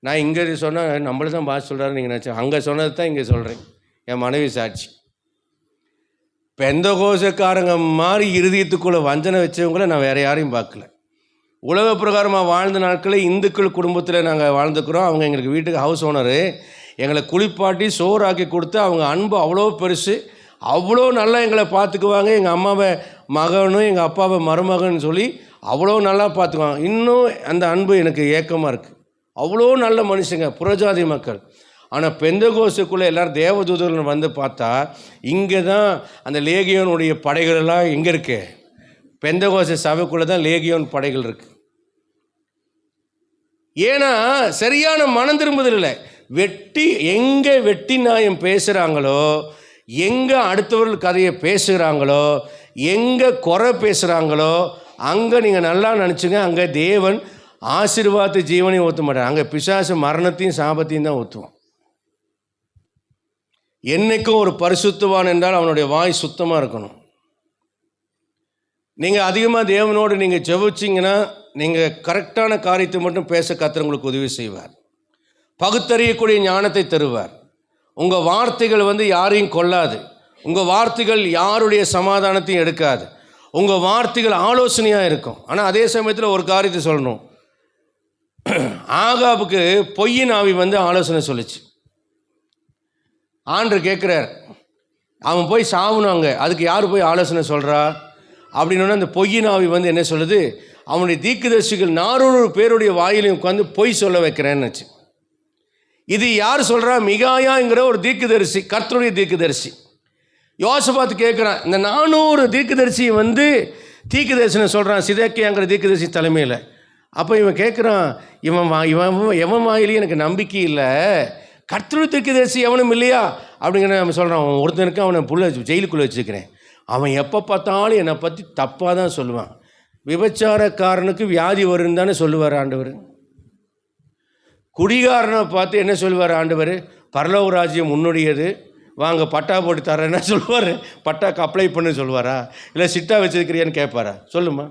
நான் இங்கே சொன்னால் நம்மள தான் பாஸ் சொல்கிறாரு நீங்கள் நினச்சேன், அங்கே சொன்னது தான் இங்கே சொல்கிறேன். என் மனைவி சாட்சி. பெந்தகோசக்காரங்க மாதிரி இருதயத்துக்குள்ளே வஞ்சனை வச்சவங்கள நான் வேறு யாரையும் பார்க்கல. உலக பிரகாரமாக வாழ்ந்த நாட்களில் இந்துக்கள் குடும்பத்தில் நாங்கள் வாழ்ந்துக்கிறோம். அவங்க எங்களுக்கு வீட்டுக்கு ஹவுஸ் ஓனரு, எங்களை குளிப்பாட்டி சோறாக்கி கொடுத்து அவங்க அன்பு அவ்வளோ பெருசு, அவ்வளோ நல்லா எங்களை பார்த்துக்குவாங்க. எங்கள் அம்மாவை மகனும் எங்கள் அப்பாவை மருமகன்னு சொல்லி அவ்வளோ நல்லா பார்த்துக்குவாங்க. இன்னும் அந்த அன்பு எனக்கு ஏக்கமாக இருக்குது. அவ்வளோ நல்ல மனுஷங்க, புறஜாதி மக்கள். ஆனால் பெந்தகோசுக்குள்ளே எல்லோரும் தேவதூதர்கள் பார்த்தா இங்கே தான் அந்த லேகியோனுடைய படைகள் எல்லாம் எங்கே இருக்கு? பெந்தகோச சபைக்குள்ளே தான் லேகியோன் படைகள் இருக்குது. ஏன்னா சரியான மனம் திரும்புதல் இல்லை. எங்கே வெட்டி நியாயம் பேசுகிறாங்களோ, எங்கே அடுத்தவர்கள் கதையை பேசுகிறாங்களோ, எங்கே குறை பேசுகிறாங்களோ, அங்கே நீங்கள் நல்லா நினச்சிங்க, அங்கே தேவன் ஆசீர்வாத ஜீவனையும் ஊற்ற மாட்டார். அங்கே பிசாசு மரணத்தையும் சாபத்தையும் தான் ஊற்றுவான். என்றைக்கும் ஒரு பரிசுத்தவான் என்றால் அவனுடைய வாய் சுத்தமாக இருக்கணும். நீங்கள் அதிகமாக தேவனோடு நீங்கள் ஜெபிச்சிங்கன்னா நீங்கள் கரெக்டான காரியத்தை மட்டும் பேச கர்த்தர் உங்களுக்கு உதவி செய்வார். பகுத்தறியக்கூடிய ஞானத்தை தருவார். உங்கள் வார்த்தைகள் யாரையும் கொல்லாது. உங்கள் வார்த்தைகள் யாருடைய சமாதானத்தையும் எடுக்காது. உங்கள் வார்த்தைகள் ஆலோசனையாக இருக்கும். ஆனால் அதே சமயத்தில் ஒரு காரியத்தை சொல்லணும். ஆகாபுக்கு பொய்யின் ஆவி ஆலோசனை சொல்லிச்சு. ஆண்டவர் கேட்குறார், அவன் போய் சாவுனாங்க, அதுக்கு யார் போய் ஆலோசனை சொல்கிறா அப்படின்னா அந்த பொய்யின் ஆவி என்ன சொல்லுது, அவனுடைய தீர்க்கதரிசிகள் 400 பேருடைய வாயிலையும் உட்காந்து பொய் சொல்ல வைக்கிறேன்னுச்சு. இது யார் சொல்கிறா? மிகாயாங்கிற ஒரு தீர்க்கதரிசி, கர்த்தருடைய தீர்க்கதரிசி. யோசபாத் கேட்குறான், இந்த 400 தீர்க்கதரிசி தீர்க்கதரிசனம் சொல்கிறான் சிதேக்கியாங்கிற தீர்க்கதரிசி தலைமையில். அப்போ இவன் கேட்குறான், இவன் வாயிலையும் எனக்கு நம்பிக்கை இல்லை, கர்த்தருடைய தீர்க்கதரிசி எவனும் இல்லையா அப்படிங்கிற நம்ம சொல்கிறான். அவன் ஒருத்தனுக்கு அவனை ஜெயிலுக்குள்ளே வச்சுக்கிறேன், அவன் எப்போ பார்த்தாலும் என்னை பற்றி தப்பாக தான் சொல்லுவான். விபச்சாரக்காரனுக்கு வியாதி வருன்னு தானே சொல்லுவார் ஆண்டவர். குடிகாரனை பார்த்து என்ன சொல்லுவார் ஆண்டவர்? பரலோக ராஜ்யம் உன்னுடையது, வாங்க பட்டா போட்டு தரேன்னா சொல்லுவார். பட்டாக்கு அப்ளை பண்ணு சொல்லுவாரா? இல்லை சிட்டா வச்சுருக்கிறியான்னு கேட்பாரா? சொல்லுமா,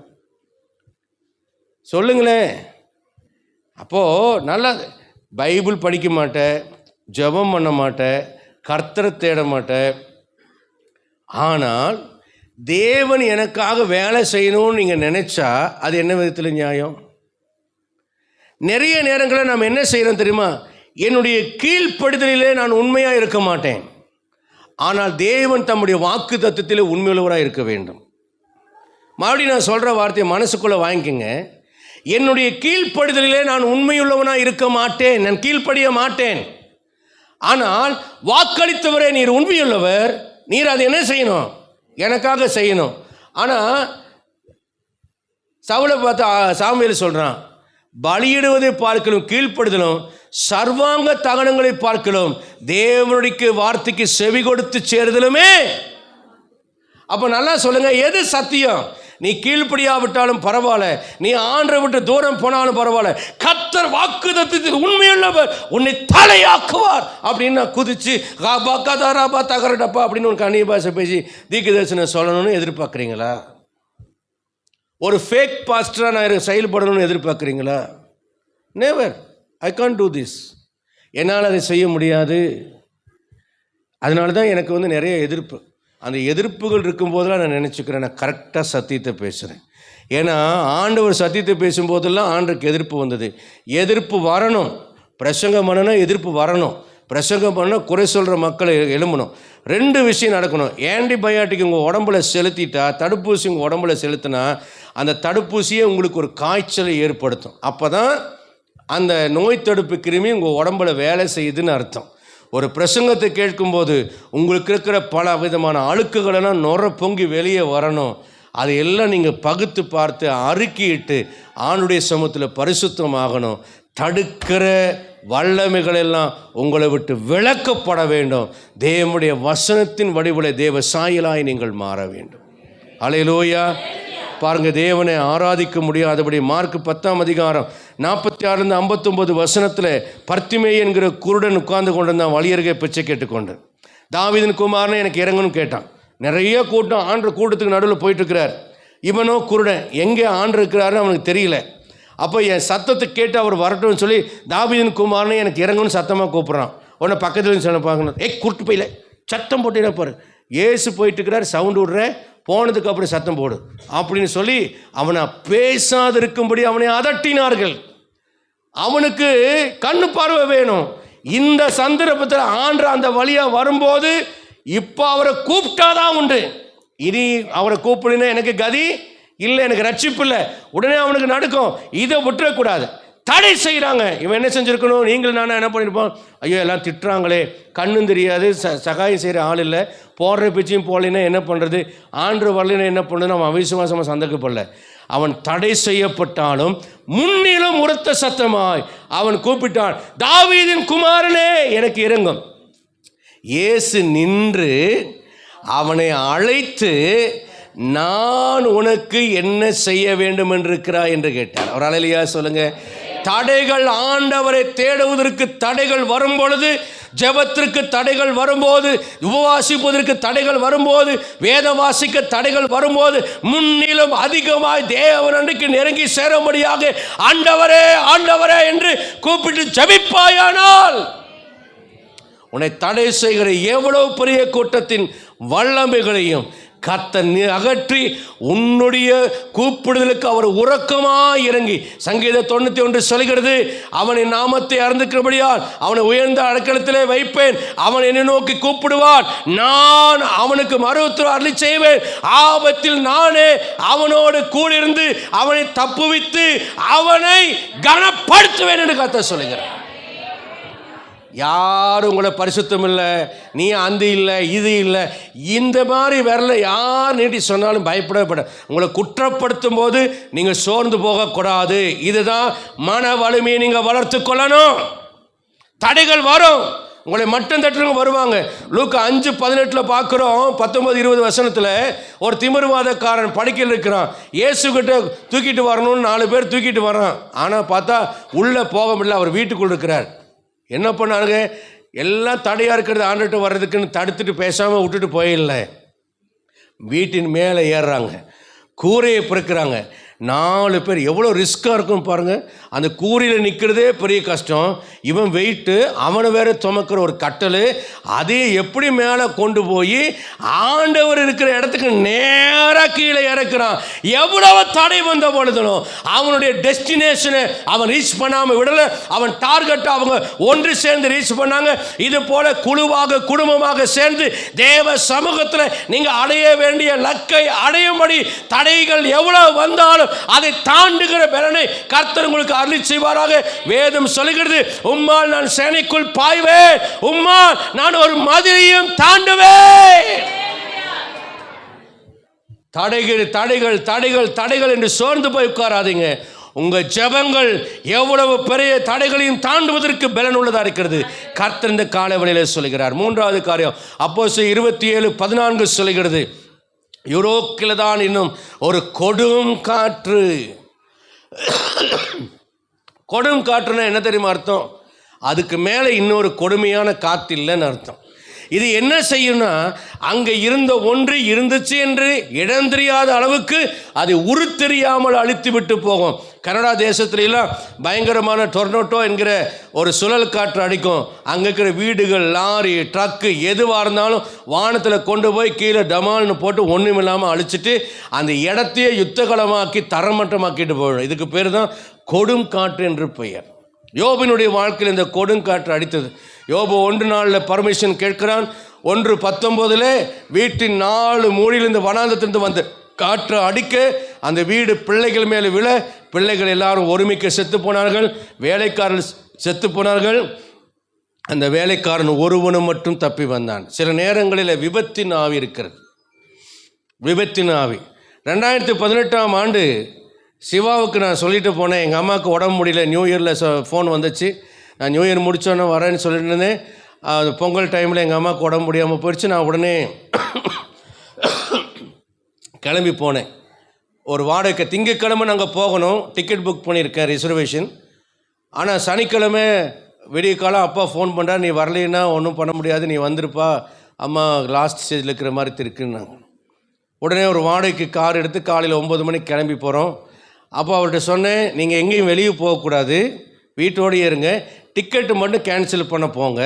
சொல்லுங்களேன். அப்போது நல்லா பைபிள் படிக்க மாட்டேன், ஜெபம் பண்ண மாட்டேன், கர்த்தரை தேட மாட்டேன். ஆனால் தேவன் எனக்காக வேலை செய்யணும்னு நீங்கள் நினச்சா அது என்ன விதத்தில் நியாயம்? நிறைய நேரங்களில் நாம் என்ன செய்கிறோம் தெரியுமா? என்னுடைய கீழ்ப்படுதலிலே நான் உண்மையாக இருக்க மாட்டேன், ஆனால் தேவன் தம்முடைய வாக்கு தத்துவத்தில் உண்மையுள்ளவராக இருக்க வேண்டும். மறுபடியும் நான் சொல்கிற வார்த்தையை மனசுக்குள்ளே வாங்கிக்கோங்க. என்னுடைய கீழ்ப்படுதலிலே நான் உண்மையுள்ளவனாக இருக்க மாட்டேன், நான் கீழ்ப்படிய மாட்டேன். ஆனால் வாக்களித்தவரே நீர் உண்மையுள்ளவர், நீர் அதை என்ன செய்யணும்? எனக்காக செய்யணும். ஆனால் சவுலை பார்த்து சாமுவேல் சொல்கிறான், பலியிடுவதை பார்க்கணும் கீழ்ப்படுதலும் சர்வாங்க தகனங்களை பார்க்கிறோம் தேவனுடைய வார்த்தைக்கு செவி கொடுத்து சேருதலுமே. அப்ப நல்லா சொல்லுங்க, எது சத்தியம்? நீ கீழ்ப்படியாவிட்டாலும் பரவாயில்ல, நீ ஆண்டரை விட்டு தூரம் போனாலும் பரவாயில்ல, கர்த்தர் வாக்குத்தத்தத்தில் உண்மையுள்ளவர், உன்னை தலையாக்குவார் அப்படின்னு நான் குதிச்சு தகரடப்பா அப்படின்னு ஒரு கண்ணி பாஷை பேசி தீர்க்க தரிசனம் சொல்லணும்னு எதிர்பார்க்குறீங்களா? ஒரு ஃபேக் பாஸ்டராக நான் செயல்படணும்னு எதிர்பார்க்குறீங்களா? Never. I can't do this. என்னால் அதை செய்ய முடியாது. அதனால தான் எனக்கு நிறைய எதிர்ப்பு. அந்த எதிர்ப்புகள் இருக்கும்போதெல்லாம் நான் நினச்சிக்கிறேன், நான் கரெக்டாக சத்தியத்தை பேசுகிறேன். ஏன்னா ஆண்டவர் சத்தியத்தை பேசும்போதெல்லாம் ஆண்டருக்கு எதிர்ப்பு வந்தது. எதிர்ப்பு வரணும். பிரசங்கம் பண்ணணும், எதிர்ப்பு வரணும். பிரசங்கம் பண்ணால் குறை சொல்கிற மக்களை எழும்பணும். 2 விஷயம் நடக்கணும். ஆன்டிபயாட்டிக் உங்கள் உடம்புல செலுத்திட்டா, தடுப்பூசி உங்கள் உடம்புல செலுத்தினா அந்த தடுப்பூசியே உங்களுக்கு ஒரு காய்ச்சலை ஏற்படுத்தும். அப்போ தான் அந்த நோய் தடுப்பு கிருமி உங்கள் உடம்புல வேலை செய்யுதுன்னு அர்த்தம். ஒரு பிரசங்கத்தை கேட்கும்போது உங்களுக்கு இருக்கிற பல விதமான அழுக்குகளெல்லாம் நுர பொங்கி வெளியே வரணும். அதையெல்லாம் நீங்கள் பகுத்து பார்த்து அறிக்கையிட்டு ஆண்டுடைய சமூகத்தில் பரிசுத்தமாகணும். தடுக்கிற வல்லமைகளெல்லாம் உங்களை விட்டு விலக்கப்பட வேண்டும். தேவனுடைய வசனத்தின் வடிவில் தேவ சாயலாய் நீங்கள் மாற வேண்டும். அல்லேலூயா. பாருங்க, தேவனை ஆராதிக்க முடியாதபடி மார்க் 10:46-59 வசனத்தில் பர்த்திமேய் என்கிற குருடன் உட்கார்ந்து கொண்டிருந்தான், வழியருகே பிச்சை கேட்டுக்கொண்டு. தாவீதின் குமாரனை எனக்கு இறங்கணும்னு கேட்டான். நிறைய கூட்டம் ஆண்டர் கூட்டத்துக்கு நடுவில் போயிட்டுருக்கிறார். இவனோ குருடன், எங்கே ஆண்டர் இருக்கிறாருன்னு அவனுக்கு தெரியல. அப்போ என் சத்தத்தை கேட்டு அவர் வரட்டும்னு சொல்லி தாவீதின் குமாரனை எனக்கு இறங்கணும்னு சத்தமாக கூப்பிட்றான். உடனே பக்கத்தில் சொல்ல பார்க்கணும், கூட்டு போயில சத்தம் போட்டு பாரு, ஏசு போயிட்டு இருக்கிறார், சவுண்டு விடுற, போனதுக்கு அப்புறம் சத்தம் போடு அப்படின்னு சொல்லி அவனை பேசாதிருக்கும்படி அவனை அதட்டினார்கள். அவனுக்கு கண்ணு பார்வை வேணும். இந்த சந்தர்ப்பத்தில் ஆண்டு அந்த வழியாக வரும்போது இப்போ அவரை கூப்பிட்டாதான் உண்டு. இனி அவரை கூப்பிடுனா எனக்கு கதி இல்லை, எனக்கு ரட்சிப்பு இல்லை. உடனே அவனுக்கு நடுக்கும். இதை விட்டுறக்கூடாது. தடை செய்கிறாங்க. இவன் என்ன செஞ்சுருக்கணும்? நீங்கள் நானும் என்ன பண்ணியிருப்போம்? ஐயோ எல்லாம் திட்டுறாங்களே, கண்ணும் தெரியாது, சகாயம் செய்கிற ஆள் இல்லை, போடுற பிச்சையும் போடலைன்னா என்ன பண்ணுறது, ஆண்டு வரலைன்னா என்ன பண்ணுறதுன்னு அவன் அவிசுவாசமாக சந்தேகப்படல. அவன் தடை செய்யப்பட்டாலும் முன்னிலும் உரத்த சத்தமாய் அவன் கூப்பிட்டான், தாவீதின் குமாரனே எனக்கு இரங்கும். இயேசு நின்று அவனை அழைத்து, நான் உனக்கு என்ன செய்ய வேண்டும் என்று இருக்கிறாய் என்று கேட்டார். அவர் அல்லேலூயா சொல்லுங்க. தடைகள், ஆண்டவரை தேடுவதற்கு தடைகள் வரும் பொழுது, ஜெபத்திற்கு தடைகள் வரும்போது, உபவாசிப்பதற்கு தடைகள் வரும்போது, வேத வாசிக்க தடைகள் வரும்போது, முன்னிலும் அதிகமாய் தேவன் அன்றைக்கு நெருங்கி சேரும்படியாக ஆண்டவரே ஆண்டவரே என்று கூப்பிட்டு ஜெபிப்பாயானால் உன்னை தடை செய்கிற எவ்வளவு பெரிய கூட்டத்தின் வல்லமைகளையும் கர்த்தர் அகற்றி உன்னுடைய கூப்பிடுதலுக்கு அவர் உறக்கமாய் இறங்கி, சங்கீதம் 91 சொல்கிறது, அவனின் நாமத்தை அறிந்திருக்கிறபடியால் அவனை உயர்ந்த அடைக்கலத்திலே வைப்பேன், அவன் என்னை நோக்கி கூப்பிடுவான், நான் அவனுக்கு மறுஉத்தரவு அருளி செய்வேன், ஆபத்தில் நானே அவனோடு கூடியிருந்து அவனை தப்புவித்து அவனை கனப்படுத்துவேன் என்று கர்த்தர் சொல்லுகிறார். யாரும் உங்களை பரிசுத்தம் இல்லை, நீ அந்த இல்லை இது இல்லை, இந்த மாதிரி வரல யார் நீட்டி சொன்னாலும் பயப்படப்பட. உங்களை குற்றப்படுத்தும் போது நீங்கள் சோர்ந்து போகக்கூடாது. இதுதான் மன வலிமையை நீங்கள் வளர்த்து கொள்ளணும். தடைகள் வரும், உங்களை மட்டும் தட்டுறவங்க வருவாங்க. லூக்கா 5:18 பார்க்குறோம். 19-20 வசனத்தில் ஒரு திமிர்வாதக்காரன் படுக்கையில் இருக்கிறான். இயேசுக்கிட்ட தூக்கிட்டு வரணும்னு 4 பேர் தூக்கிட்டு வரான். ஆனால் பார்த்தா உள்ளே போக முடியல, அவர் வீட்டுக்குள் இருக்கிறார். என்ன பண்ணானுங்க? எல்லாம் தடையாக இருக்கிறது ஆண்டுகிட்ட வர்றதுக்குன்னு தடுத்துட்டு பேசாமல் விட்டுட்டு போயிடல, வீட்டின் மேலே ஏறுறாங்க, கூரையை பிறக்கிறாங்க. 4 பேர். எவ்வளோ ரிஸ்க்காக இருக்கும் பாருங்கள். அந்த கூரையில் நிற்கிறதே பெரிய கஷ்டம். இவன் வெயிட்டு, அவனை வேற துமக்கிற ஒரு கட்டல், அதையே எப்படி மேலே கொண்டு போய் ஆண்டவர் இருக்கிற இடத்துக்கு நேராக கீழே இறக்குறான். எவ்வளவு தடை வந்த பொழுதும் அவனுடைய டெஸ்டினேஷனை அவன் ரீச் பண்ணாமல் விடலை. அவன் டார்கெட்டை அவங்க ஒன்று சேர்ந்து ரீச் பண்ணாங்க. இது போல குழுவாக குடும்பமாக சேர்ந்து தேவ சமூகத்தில் நீங்கள் அடைய வேண்டிய லக்கை அடையும்படி தடைகள் எவ்வளவு வந்தாலும் அதை தாண்டுகிற பலனை கர்த்தர் உங்களுக்கு அருளி செய்வாராக. வேதம் சொல்லுகிறது, உம்மால் நான் சேனைக்குள் பாய்வேன், உம்மால் நான் ஒரு மதிலையும் தாண்டுவேன். தடைகள் தடைகள் தடைகள் தடைகள் என்று சோர்ந்து போய் உட்காராதீங்க. உங்கள் ஜெபங்கள் எவ்வளவு பெரிய தடைகளையும் தாண்டுவதற்கு பலன் உள்ளதாக இருக்கிறது கர்த்தர் இந்த காலை வேளையில் சொல்கிறார். மூன்றாவது காரியம் அப்போஸ்தலர் 27:14 சொல்கிறது, யூரோக்கில் தான் இன்னும் ஒரு கொடும் காற்று. கொடும் காற்றுன்னா என்ன தெரியுமா அர்த்தம்? அதுக்கு மேலே இன்னொரு கொடுமையான காற்று இல்லைன்னு அர்த்தம். இது என்ன செய்யும்னா, அங்கே இருந்த ஒன்று இருந்துச்சு என்று இடம் தெரியாத அளவுக்கு அது உருத்தெரியாமல் அழித்து விட்டு போகும். கனடா தேசத்துலாம் பயங்கரமான டொர்னோட்டோ என்கிற ஒரு சுழல் காற்று அடிக்கும். அங்கே இருக்கிற வீடுகள், லாரி, ட்ரக்கு எதுவாக இருந்தாலும் வானத்தில் கொண்டு போய் கீழே டமால்னு போட்டு ஒன்றும் இல்லாமல் அழிச்சிட்டு அந்த இடத்தையே யுத்தகலமாக்கி தரமட்டமாக்கிட்டு போயிடும். இதுக்கு பேர் தான் கொடும் காற்று என்று பெயர். யோபினுடைய வாழ்க்கையில் இந்த கொடுங்காற்று அடித்தது. யோபு 1:4 பர்மிஷன் கேட்கிறான். 1:19 வீட்டின் 4 மூலையிலிருந்து வனாந்தத்திலிருந்து வந்து காற்று அடிக்க அந்த வீடு பிள்ளைகள் மேலே விழ பிள்ளைகள் எல்லாரும் ஒருமிக்க செத்து போனார்கள். வேலைக்காரர்கள் செத்து போனார்கள். அந்த வேலைக்காரன் ஒருவனும் மட்டும் தப்பி வந்தான். சில நேரங்களில் விபத்தின் ஆவி இருக்கிறது. விபத்தின் ஆவி. 2018ஆம் ஆண்டு சிவாவுக்கு நான் சொல்லிட்டு போனேன், எங்கள் அம்மாவுக்கு உடம்பு முடியல. நியூ இயரில் ஃபோன் வந்துச்சு. நான் நியூ இயர் முடித்தோன்னே வரேன்னு சொல்லிட்டு இருந்தேன். பொங்கல் டைமில் எங்கள் அம்மாவுக்கு உடம்பு முடியாமல் போயிடுச்சு. நான் உடனே கிளம்பி போனேன். ஒரு வாடகை திங்கட்கிழமை நாங்கள் போகணும். டிக்கெட் புக் பண்ணியிருக்கேன், ரிசர்வேஷன். ஆனால் சனிக்கிழமை விடிய காலம் அப்பா ஃபோன் பண்ணுறாரு, நீ வரலைன்னா ஒன்றும் பண்ண முடியாது, நீ வந்துருப்பா, அம்மா லாஸ்ட் ஸ்டேஜில் இருக்கிற மாதிரி இருக்குன்னாங்க. உடனே ஒரு வாடகைக்கு கார் எடுத்து காலையில் 9 மணிக்கு கிளம்பி போகிறோம். அப்போ அவர்கிட்ட சொன்னேன், நீங்கள் எங்கேயும் வெளியே போகக்கூடாது, வீட்டோடையே இருங்க, டிக்கெட்டு மட்டும் கேன்சல் பண்ண போங்க,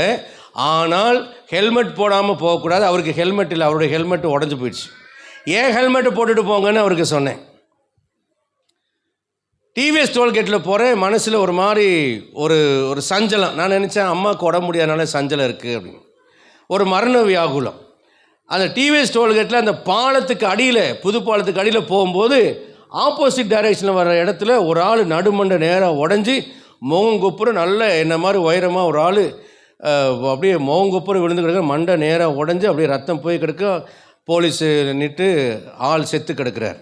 ஆனால் ஹெல்மெட் போடாமல் போகக்கூடாது. அவருக்கு ஹெல்மெட் இல்லை, அவருடைய ஹெல்மெட் உடஞ்சி போயிடுச்சு. ஏன் ஹெல்மெட்டு போட்டுட்டு போங்கன்னு அவருக்கு சொன்னேன். டிவிஎஸ் டோல்கேட்டில் போகிறேன். மனசில் ஒரு மாதிரி ஒரு சஞ்சலம். நான் நினச்சேன் அம்மாவுக்கு உடம்பு முடியாதனால சஞ்சலம் இருக்குது அப்படின்னு. ஒரு மரண வியாகுலம். அந்த டிவிஎஸ் டோல்கேட்டில் அந்த பாலத்துக்கு அடியில், புது பாலத்துக்கு அடியில் போகும்போது ஆப்போசிட் டைரெக்ஷனில் வர இடத்துல ஒரு ஆள் நடுமண்டை நேராக உடஞ்சி முகங்குப்புற, நல்ல என்ன மாதிரி உயரமாக ஒரு ஆள் அப்படியே முகங்குப்புற விழுந்து கிடக்க, மண்டை நேராக உடஞ்சி அப்படியே ரத்தம் போய் கிடக்க, போலீஸு நிட்டு ஆள் செத்து கிடக்கிறார்.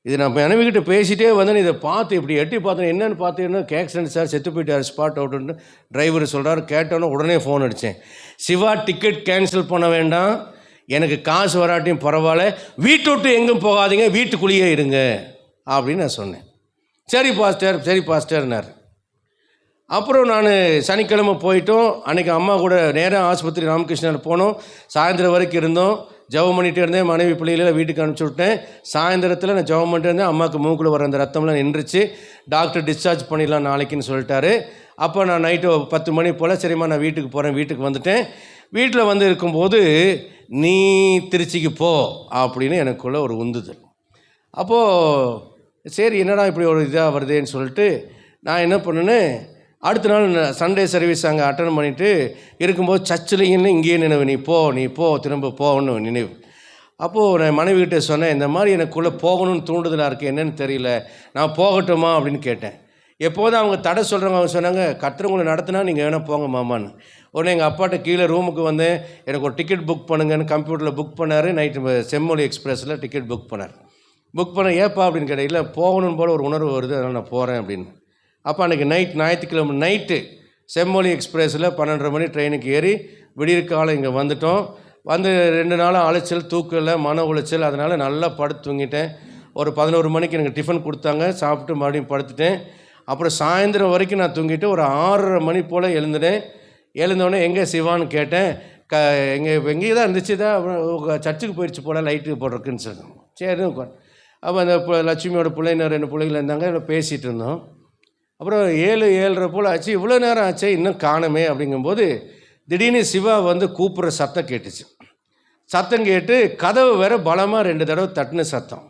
இது நான் மனைவிக்கிட்ட பேசிகிட்டே வந்தேன். இதை பார்த்து இப்படி எட்டி பார்த்தேன். என்னென்னு பார்த்தீங்கன்னா, ஆக்சிடென்ட் சார், செத்து போயிட்டார், ஸ்பாட் அவுட்டுன்னு டிரைவர் சொல்கிறார். கேட்டோன்னே உடனே ஃபோன் அடித்தேன். சிவா, டிக்கெட் கேன்சல் பண்ண வேண்டாம், எனக்கு காசு வராட்டியும் பரவாயில்ல, வீட்டு விட்டு எங்கும் போகாதீங்க, வீட்டுக்குள்ளேயே இருங்க அப்படின்னு நான் சொன்னேன். சரி பாஸ்டர்னார். அப்புறம் நான் சனிக்கிழமை போயிட்டோம். அன்றைக்கி அம்மா கூட நேராக ஆஸ்பத்திரி ராமகிருஷ்ணனில் போனோம். சாயந்தரம் வரைக்கும் இருந்தோம். ஜெபம் பண்ணிகிட்டே இருந்தேன். மனைவி பிள்ளைகளை வீட்டுக்கு அனுப்பிச்சி விட்டேன். சாயந்தரத்தில் நான் ஜெபம் பண்ணிட்டு இருந்தேன். அம்மாவுக்கு மூக்குள்ள வர அந்த ரத்தம்லாம் நின்றுச்சு. டாக்டர் டிஸ்சார்ஜ் பண்ணிடலாம் நாளைக்குன்னு சொல்லிட்டாரு. அப்போ நான் நைட்டு 10 மணி போல், சரிம்மா நான் வீட்டுக்கு போகிறேன், வீட்டுக்கு வந்துட்டேன். வீட்டில் வந்து இருக்கும்போது, நீ திருச்சிக்கு போ அப்படின்னு எனக்குள்ளே ஒரு உந்துதல். அப்போது சரி என்னடா இப்படி ஒரு இதாக வருதேன்னு சொல்லிட்டு நான் என்ன பண்ணேன்னு, அடுத்த நாள் சண்டே சர்வீஸ் அங்கே அட்டன் பண்ணிவிட்டு இருக்கும்போது சர்ச்சில் இங்கேயே நினைவு, நீ போ திரும்ப போகணும் நினைவு. அப்போது நான் மனைவிக்கிட்ட சொன்னேன், இந்த மாதிரி எனக்குள்ளே போகணும்னு தூண்டுதலாக இருக்குது, என்னன்னு தெரியல, நான் போகட்டுமா அப்படின்னு கேட்டேன். எப்போதும் அவங்க தடை சொல்கிறவங்க, அவங்க சொன்னாங்க, கர்த்தர் நடத்தினா நீங்கள் வேணால் போங்க மாமான்னு. உடனே எங்கள் அப்பாட்ட கீழே ரூமுக்கு வந்தேன். எனக்கு ஒரு டிக்கெட் புக் பண்ணுங்கன்னு கம்ப்யூட்டரில் புக் பண்ணார். நைட்டு செம்மொழி எக்ஸ்பிரஸில் டிக்கெட் புக் பண்ண ஏப்பா அப்படின்னு கேட்டேன். இல்லை போகணுன்னு போல் ஒரு உணர்வு வருது, அதனால் நான் போகிறேன் அப்படின்னு. அப்போ அன்றைக்கி ஞாயிற்றுக்கிழமை நைட்டு செம்மொழி எக்ஸ்பிரஸில் 12:30 மணி ட்ரெயினுக்கு ஏறி விடியற்காலம் இங்கே வந்துட்டோம். வந்து 2 நாளாக அலைச்சல், தூக்கல, மன உளைச்சல், அதனால் நல்லா படுத்து தூங்கிட்டேன். ஒரு 11 மணிக்கு எனக்கு டிஃபன் கொடுத்தாங்க, சாப்பிட்டு மறுபடியும் படுத்துட்டேன். அப்புறம் சாயந்தரம் வரைக்கும் நான் தூங்கிட்டு ஒரு 6:30 மணி போல் எழுந்துட்டேன். எழுந்தோடனே எங்கே சிவான்னு கேட்டேன். எங்கேயே தான் இருந்துச்சு, தான் சர்ச்சுக்கு போயிடுச்சு போல், லைட்டு போடுறதுக்குன்னு சொன்னோம். சரி. அப்போ அந்த லட்சுமியோட பிள்ளைங்க 2 பிள்ளைகள் இருந்தாங்க, பேசிகிட்டு இருந்தோம். அப்புறம் 7:30 போல் ஆச்சு. இவ்வளோ நேரம் ஆச்சு, இன்னும் காணுமே அப்படிங்கும்போது திடீர்னு சிவா வந்து கூப்பிட்ற சத்தம் கேட்டுச்சு. சத்தம் கேட்டு கதவு வேறு பலமாக 2 தடவை தட்டின சத்தம்.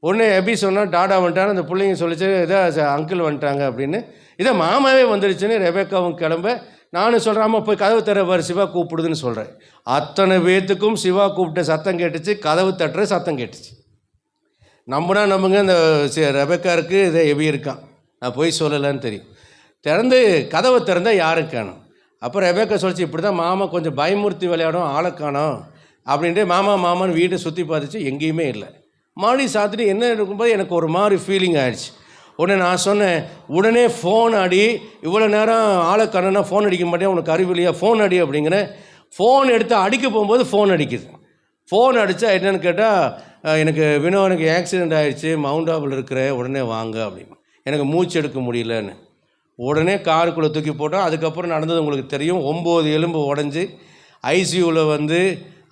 ஒன்று எப்படி சொன்னால், டாடா வந்துட்டான்னு அந்த பிள்ளைங்க சொல்லிச்சு, இதை அங்கிள் வந்துட்டாங்க அப்படின்னு. இதை மாமாவே வந்துடுச்சுன்னு ரெபேக்காவும் கிளம்ப, நானும் சொல்கிறேன், போய் கதவு தர சிவா கூப்பிடுதுன்னு சொல்கிறேன். அத்தனை பேத்துக்கும் சிவா கூப்பிட்ட சத்தம் கேட்டுச்சு, கதவு தட்டுற சத்தம் கேட்டுச்சு. நம்புங்க, இந்த ரெபேக்காருக்கு இதை எவி இருக்கான், நான் போய் சொல்லலைன்னு தெரியும். கதவை திறந்தால் யாரும் காணும். அப்போ ரெபேக்கா சொல்லிச்சு, இப்படி தான் மாமா கொஞ்சம் பயமுறுத்தி விளையாடும், ஆளை காணோம் அப்படின்ட்டு மாமான்னு வீட்டை சுற்றி பார்த்துச்சு, எங்கேயுமே இல்லை. மாடி சாத்திட்டு என்ன இருக்கும்போது எனக்கு ஒரு மாதிரி ஃபீலிங் ஆகிடுச்சு. உடனே நான் சொன்னேன், உடனே ஃபோன் அடி, இவ்வளோ நேரம் ஆளை கண்ணனா ஃபோன் அடிக்க மாட்டேன், உனக்கு அறிவில்லையா, ஃபோன் அடி அப்படிங்கிறேன். ஃபோன் எடுத்து அடிக்க போகும்போது ஃபோன் அடிக்குது. ஃபோன் அடித்தா என்னென்னு கேட்டால், எனக்கு வினோனுக்கு ஆக்சிடெண்ட் ஆகிடுச்சு, மவுண்ட் ஆபில் இருக்கிற, உடனே வாங்க அப்படின்னு. எனக்கு மூச்சு எடுக்க முடியலன்னு உடனே காருக்குள்ளே தூக்கி போட்டோம். அதுக்கப்புறம் நடந்தது உங்களுக்கு தெரியும். 9 எலும்பு உடஞ்சி ஐசியூவில் வந்து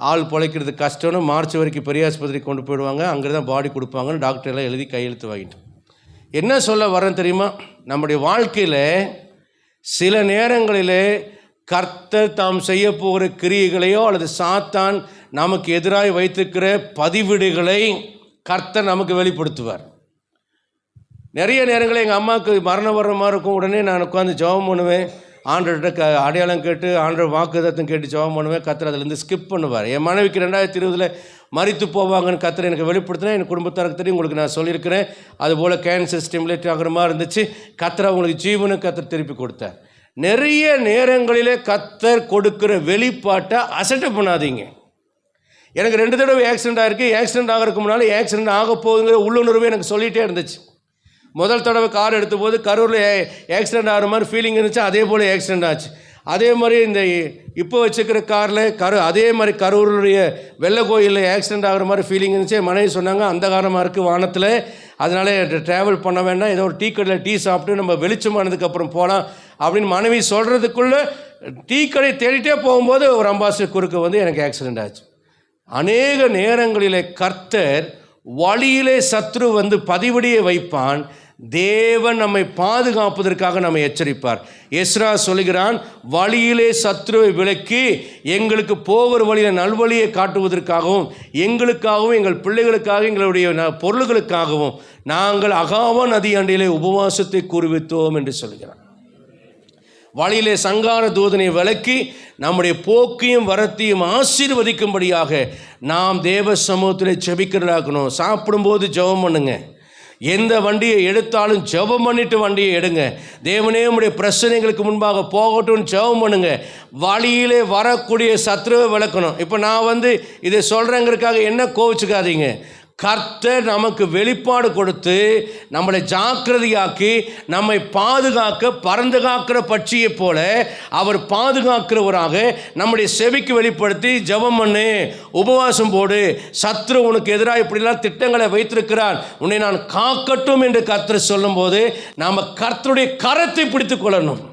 ஆள் பிழைக்கிறது கஷ்டம்னு மார்ச் வரைக்கும் பெரிய ஆஸ்பத்திரிக்கு கொண்டு போயிடுவாங்க. அங்கே தான் பாடி கொடுப்பாங்கன்னு டாக்டர் எல்லாம் எழுதி கையெழுத்து வாங்கிட்டோம். என்ன சொல்ல வரேன் தெரியுமா? நம்முடைய வாழ்க்கையில் சில நேரங்களிலே கர்த்தர் தாம் செய்ய போகிற கிரியைகளையோ அல்லது சாத்தான் நமக்கு எதிராக வைத்திருக்கிற பதிவிடுகளை கர்த்தர் நமக்கு வெளிப்படுத்துவார். நிறைய நேரங்களில் எங்கள் அம்மாவுக்கு மரணம் வர்ற மாதிரி இருக்கும். உடனே நான் உட்காந்து ஜெபம் பண்ணுவேன். ஆண்டர்கிட்ட அடையாளம் கேட்டு ஆண்டர் வாக்குதத்தம் கேட்டு ஜெபம் பண்ணுவேன். கர்த்தர் அதிலேருந்து ஸ்கிப் பண்ணுவார். என் மனைவிக்கு 2020 மரித்து போவாங்கன்னு கர்த்தர் எனக்கு வெளிப்படுத்தினா என் குடும்பத்தாருக்கு தெரியும். உங்களுக்கு நான் சொல்லியிருக்கிறேன். அதுபோல் கேன்சர் ஸ்டிமுலேட் ஆகிற மாதிரி இருந்துச்சு. கர்த்தர் அவங்களுக்கு ஜீவனை கர்த்தர் திருப்பி கொடுத்தார். நிறைய நேரங்களிலே கர்த்தர் கொடுக்குற வெளிப்பாட்டை அசட்டை பண்ணாதீங்க. எனக்கு 2 தடவை ஆக்சிடெண்ட் ஆகிருக்கு. ஆக்சிடெண்ட் ஆகிறதுக்கு முன்னால் ஆக்சிடெண்ட் ஆக போகுங்கிற உள்ளுணர்வு எனக்கு சொல்லிகிட்டே இருந்துச்சு. முதல் தடவை கார் எடுத்த போது கரூரில் ஆக்சிடெண்ட் ஆகிற மாதிரி ஃபீலிங் இருந்துச்சு. அதே போல் ஆக்சிடெண்ட் ஆச்சு. அதே மாதிரி இந்த இப்போ வச்சுக்கிற காரில் அதே மாதிரி கரூருடைய வெள்ளை கோயிலில் ஆக்சிடெண்ட் ஆகிற மாதிரி ஃபீலிங் இருந்துச்சு. மனைவி சொன்னாங்க, அந்தகாரமாக இருக்குது வானத்தில், அதனால் ட்ராவல் பண்ண வேண்டாம், ஏதோ ஒரு டீ கடையில் டீ சாப்பிட்டு நம்ம வெளிச்சமானதுக்கப்புறம் போகலாம் அப்படின்னு மனைவி சொல்கிறதுக்குள்ளே டீ கடை தேடிட்டே போகும்போது ஒரு அம்பாசிடர் குறுக்க வந்து எனக்கு ஆக்சிடெண்ட் ஆச்சு. அநேக நேரங்களிலே கர்த்தர் வழியிலே சத்ரு வந்து பதிவடியை வைப்பான். தேவன் நம்மை பாதுகாப்பதற்காக நம்மை எச்சரிப்பார். எஸ்ரா சொல்லுகிறான், வழியிலே சத்ருவை விலக்கி எங்களுக்கு போகிற வழியில் நல்வழியை காட்டுவதற்காகவும் எங்களுக்காகவும் எங்கள் பிள்ளைகளுக்காக எங்களுடைய பொருள்களுக்காகவும் நாங்கள் அகாவா நதி அண்டையிலே உபவாசத்தை கூறுவித்தோம் என்று சொல்கிறான். வழியிலே சங்கார தூதனை விலக்கி நம்முடைய போக்கையும் வரத்தையும் ஆசீர்வதிக்கும்படியாக நாம் தேவ சமூகத்தில் ஜெபிக்கிறதாக்கணும். சாப்பிடும்போது ஜெபம் பண்ணுங்க. எந்த வண்டியை எடுத்தாலும் ஜெபம் பண்ணிட்டு வண்டியை எடுங்க. தேவனே உம்முடைய பிரச்சனைகளுக்கு முன்பாக போகட்டும்னு ஜெபம் பண்ணுங்க. வழியிலே வரக்கூடிய சத்ருவை விளக்கணும். இப்போ நான் வந்து இதை சொல்கிறேங்கிறதுக்காக என்ன கோவிச்சுக்காதீங்க. கர்த்தர் நமக்கு வெளிப்பாடு கொடுத்து நம்மளை ஜாக்கிரதையாக்கி நம்மை பாதுகாக்க பறந்து காக்கிற பட்சியை போல அவர் பாதுகாக்கிறவராக நம்முடைய செவிக்கு வெளிப்படுத்தி ஜெபம் பண்ணு, உபவாசம் போடு, சத்ரு உனக்கு எதிராக இப்படிலாம் திட்டங்களை வைத்திருக்கிறான், உன்னை நான் காக்கட்டும் என்று கர்த்தர் சொல்லும்போது நாம் கர்த்தருடைய கரத்தை பிடித்து கொள்ளணும்.